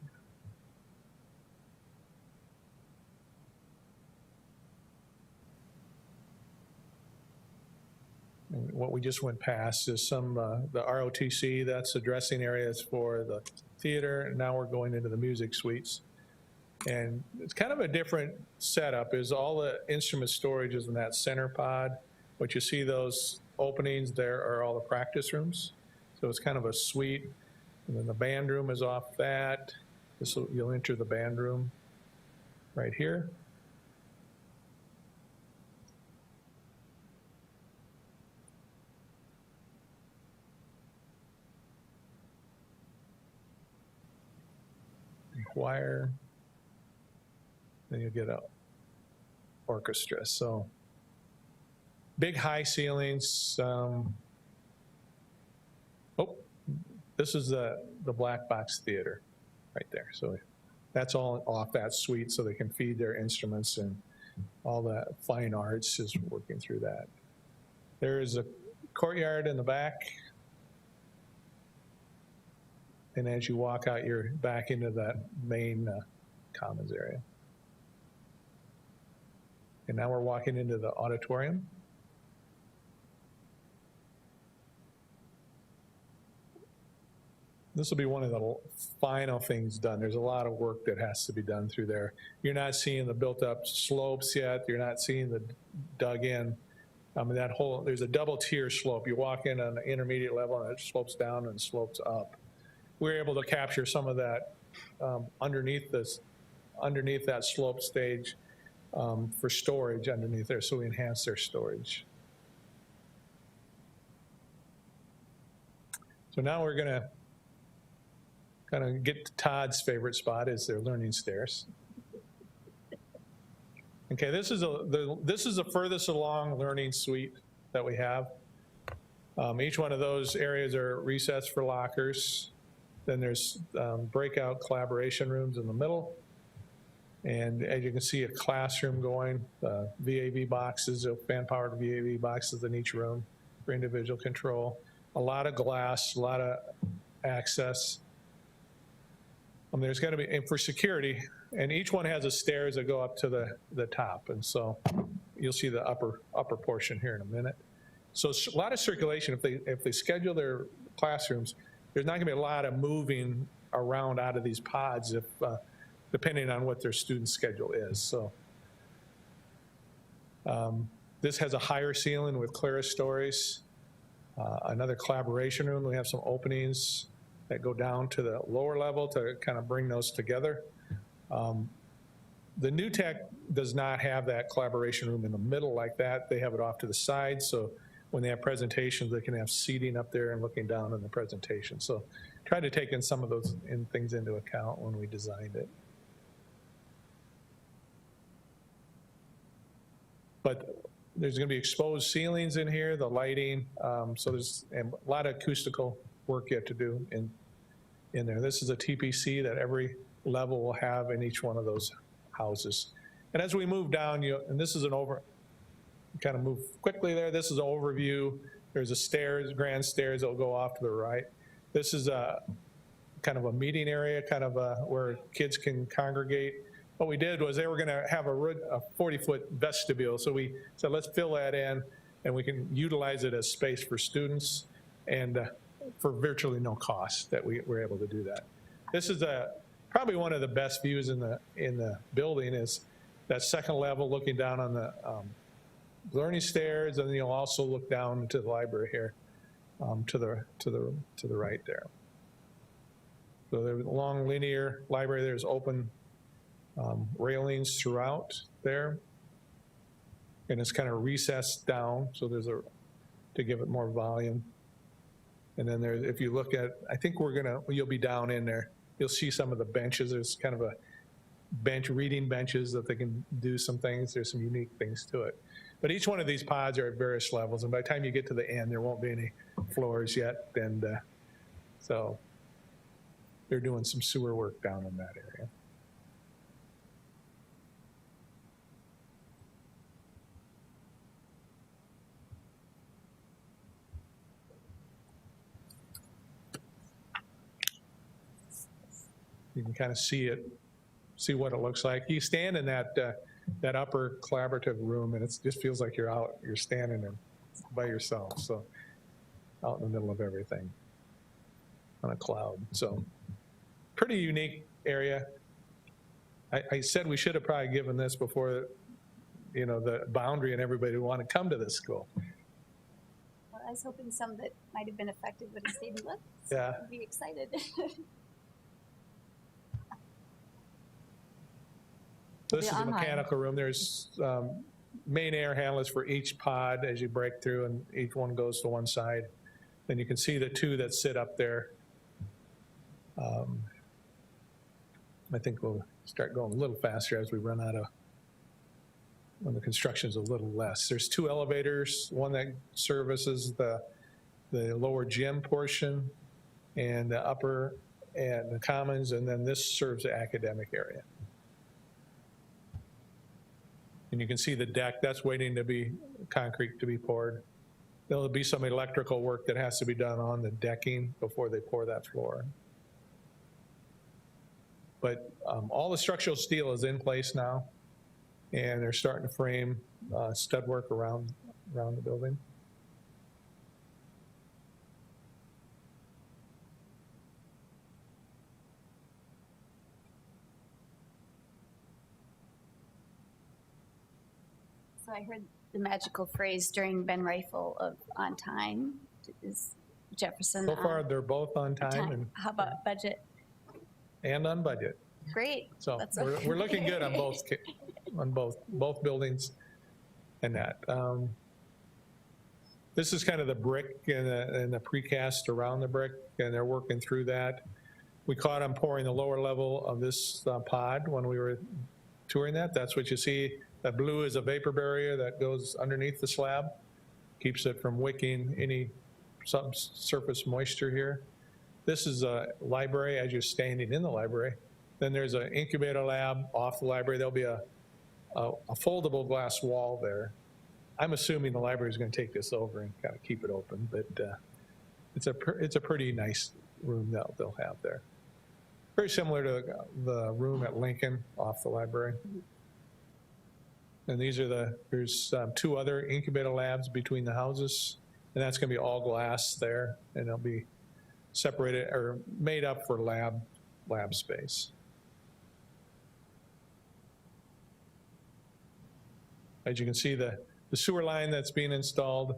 And what we just went past is some, the ROTC, that's the dressing areas for the theater, and now we're going into the music suites. And it's kind of a different setup, is all the instrument storage is in that center pod. What you see, those openings there are all the practice rooms. So it's kind of a suite. And then the band room is off that. You'll enter the band room right here. Choir. Then you'll get an orchestra. So big high ceilings. This is the black box theater right there. So that's all off that suite so they can feed their instruments, and all that fine arts is working through that. There is a courtyard in the back. And as you walk out, you're back into that main commons area. And now we're walking into the auditorium. This will be one of the final things done. There's a lot of work that has to be done through there. You're not seeing the built up slopes yet. You're not seeing the dug in. I mean, there's a double tier slope. You walk in on the intermediate level and it slopes down and slopes up. We're able to capture some of that underneath that slope stage for storage underneath there, so we enhance their storage. So now we're gonna kind of get to Todd's favorite spot, is their learning stairs. Okay, this is the furthest along learning suite that we have. Each one of those areas are recessed for lockers. Then there's breakout collaboration rooms in the middle. And as you can see, a classroom going, VAV boxes, fan-powered VAV boxes in each room for individual control. a lot of glass, a lot of access. There's going to be, and for security, and each one has a stairs that go up to the top. And so you'll see the upper portion here in a minute. So a lot of circulation. If they schedule their classrooms, there's not going to be a lot of moving around out of these pods if depending on what their student schedule is. So this has a higher ceiling with clerestories. Another collaboration room. We have some openings that go down to the lower level to kind of bring those together. The new tech does not have that collaboration room in the middle like that. They have it off to the side, so when they have presentations, they can have seating up there and looking down on the presentation. So try to take in some of those things into account when we designed it. But there's going to be exposed ceilings in here, the lighting, so there's a lot of acoustical work yet to do in there. This is a TPC that every level will have in each one of those houses. And as we move down, and this is kind of move quickly there. This is an overview. There's a stairs, grand stairs that will go off to the right. This is a kind of a meeting area, kind of where kids can congregate. What we did was they were going to have a 40-foot vestibule. So we said, let's fill that in and we can utilize it as space for students and for virtually no cost that we were able to do that. This is probably one of the best views in the building is that second level looking down on the learning stairs, and then you'll also look down to the library here to the right there. So there's a long linear library. There's open railings throughout there, and it's kind of recessed down. So there's to give it more volume. And then if you look at, I think you'll be down in there. You'll see some of the benches. There's kind of a reading benches that they can do some things. There's some unique things to it. But each one of these pods are at various levels, and by the time you get to the end, there won't be any floors yet. And so they're doing some sewer work down in that area. You can kind of see what it looks like. You stand in that upper collaborative room, and it just feels like you're standing there by yourself. So out in the middle of everything on a cloud. So pretty unique area. I said we should have probably given this before, the boundary and everybody would want to come to this school. Well, I was hoping some that might have been affected would have stayed and lived. So Yeah. I'd be excited. This is a mechanical room. There's main air handlers for each pod as you break through, and each one goes to one side. Then you can see the two that sit up there. I think we'll start going a little faster as we run out of, when the construction's a little less. There's two elevators, one that services the lower gym portion and the upper and the commons, and then this serves the academic area. And you can see the deck, that's waiting to be concrete to be poured. There'll be some electrical work that has to be done on the decking before they pour that floor. But all the structural steel is in place now, and they're starting to frame stud work around the building. So I heard the magical phrase during Ben Rifle of on time. Is Jefferson So far, they're both on time and how about budget? on budget. Great. So That's we're looking good on both buildings and that. This is kind of the brick and the precast around the brick, and they're working through that. We caught them pouring the lower level of this pod when we were touring that. That's what you see. That blue is a vapor barrier that goes underneath the slab, keeps it from wicking any subsurface moisture here. This is a library as you're standing in the library. Then there's an incubator lab off the library. There'll be a foldable glass wall there. I'm assuming the library is going to take this over and kind of keep it open, but it's a pretty nice room that they'll have there. Very similar to the room at Lincoln off the library. And there's 2 other incubator labs between the houses, and that's going to be all glass there, and they'll be separated or made up for lab space. As you can see, the sewer line that's being installed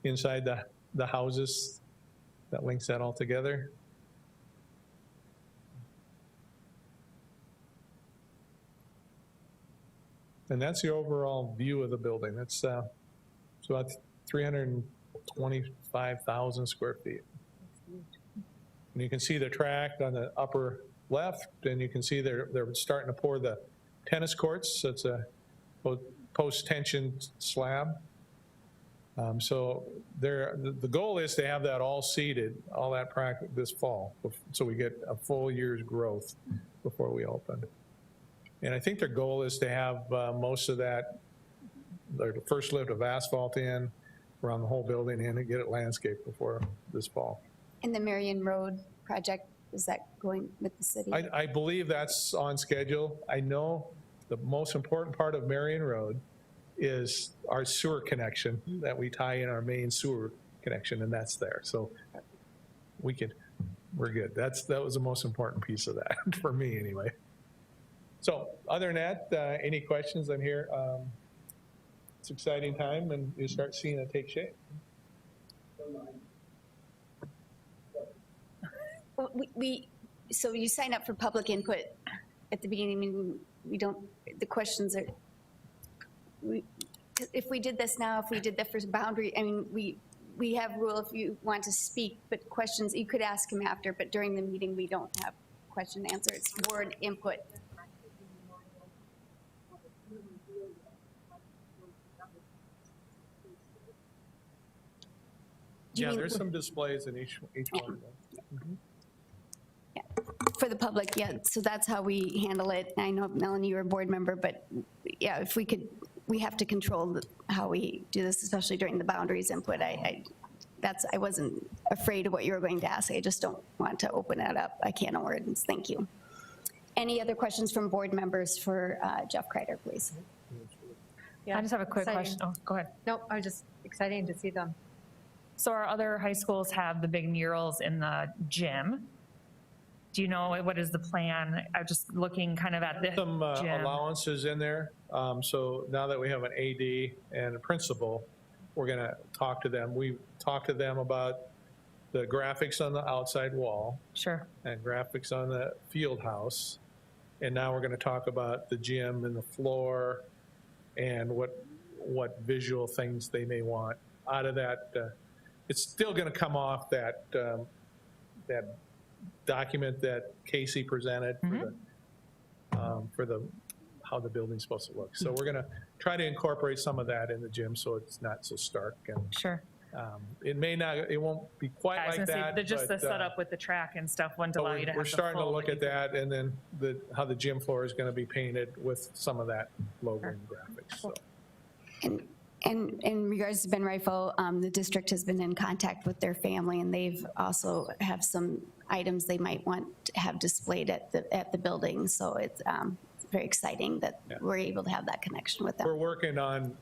inside the houses that links that all together. And that's the overall view of the building. It's about 325,000 square feet. And you can see the track on the upper left, and you can see they're starting to pour the tennis courts. So it's a post-tension slab. So the goal is to have that all seeded, all that this fall, so we get a full year's growth before we open. And I think their goal is to have most of that, the first lift of asphalt in around the whole building and to get it landscaped before this fall. And the Marion Road project, is that going with the city? I believe that's on schedule. I know the most important part of Marion Road is our sewer connection, that we tie in our main sewer connection, and that's there. So we're good. That was the most important piece of that for me anyway. So other than that, any questions? I'm here. It's an exciting time, and you start seeing it take shape. Well, so you sign up for public input at the beginning. I mean, the questions are, if we did this now, if we did the first boundary, I mean, we have rule if you want to speak, but questions, you could ask him after, but during the meeting, we don't have question and answer. It's board input. Yeah, there's some displays in each one of them. Mm-hmm. Yeah. For the public, yeah, so that's how we handle it. I know, Melanie, you're a board member, but yeah, if we have to control how we do this, especially during the boundaries input. I wasn't afraid of what you were going to ask. I just don't want to open that up. I can't words. Thank you. Any other questions from board members for Jeff Kreider, please? I just have a quick question. Oh, go ahead. Nope, I was just excited to see them. So our other high schools have the big murals in the gym. Do you know what is the plan? I'm just looking kind of at the Some gym. allowances in there. So now that we have an AD and a principal, we're going to talk to them. We talked to them about the graphics on the outside wall. Sure. And graphics on the field house. And now we're going to talk about the gym and the floor and what visual things they may want out of that. It's still going to come off that that document that Casey presented for the how the building's supposed to look. So we're going to try to incorporate some of that in the gym so it's not so stark. And sure. It won't be quite like that. Just the setup with the track and stuff wouldn't allow you to have We're starting to look at that, and then how the gym floor is going to be painted with some of that logo and graphics. So. And in regards to Ben Rifle, the district has been in contact with their family, and they've also have some items they might want to have displayed at the building. So it's very exciting that we're able to have that connection with them. We're working on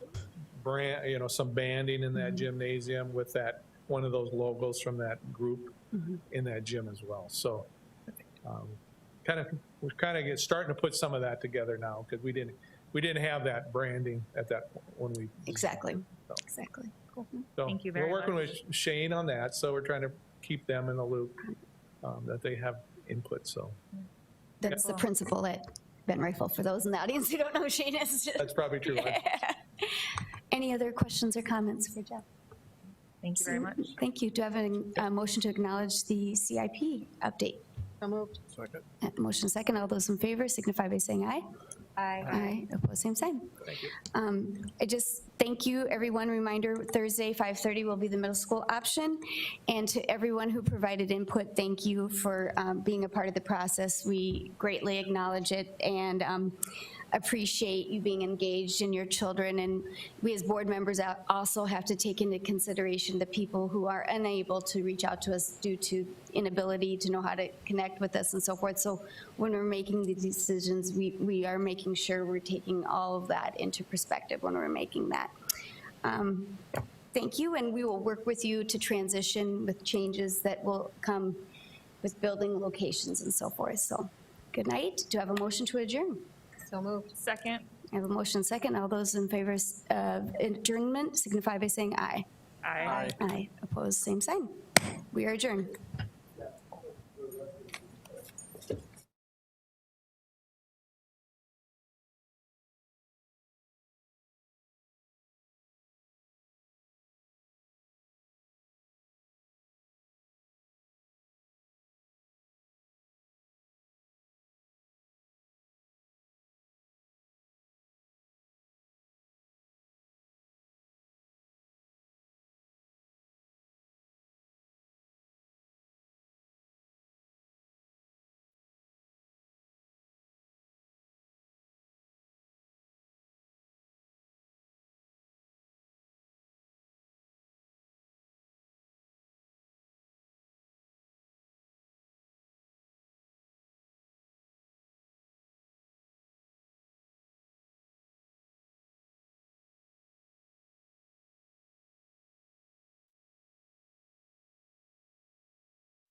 some banding in that gymnasium with one of those logos from that group in that gym as well. So we're kind of starting to put some of that together now, because we didn't have that branding at that when we exactly. So. Exactly. Cool. So thank you very much. We're working with Shane on that, so we're trying to keep them in the loop, that they have input. So that's the principal at Ben Rifle. For those in the audience who don't know who Shane is, that's probably true. Any other questions or comments for Jeff? Thank you very much. Thank you. Do I have a motion to acknowledge the CIP update? So moved. Second. Motion second. All those in favor signify by saying aye. Aye. Aye. Opposed, same sign. Thank you. I just thank you, everyone. Reminder, Thursday, 5:30 will be the middle school option. And to everyone who provided input, thank you for being a part of the process. We greatly acknowledge it. And appreciate you being engaged in your children, and we as board members also have to take into consideration the people who are unable to reach out to us due to inability to know how to connect with us and so forth. So when we're making these decisions, we are making sure we're taking all of that into perspective when we're making that. Thank you, and we will work with you to transition with changes that will come with building locations and so forth. So good night. Do I have a motion to adjourn? So moved. Second. I have a motion second. All those in favor of adjournment signify by saying aye. Aye. Aye. Opposed, same sign. We are adjourned.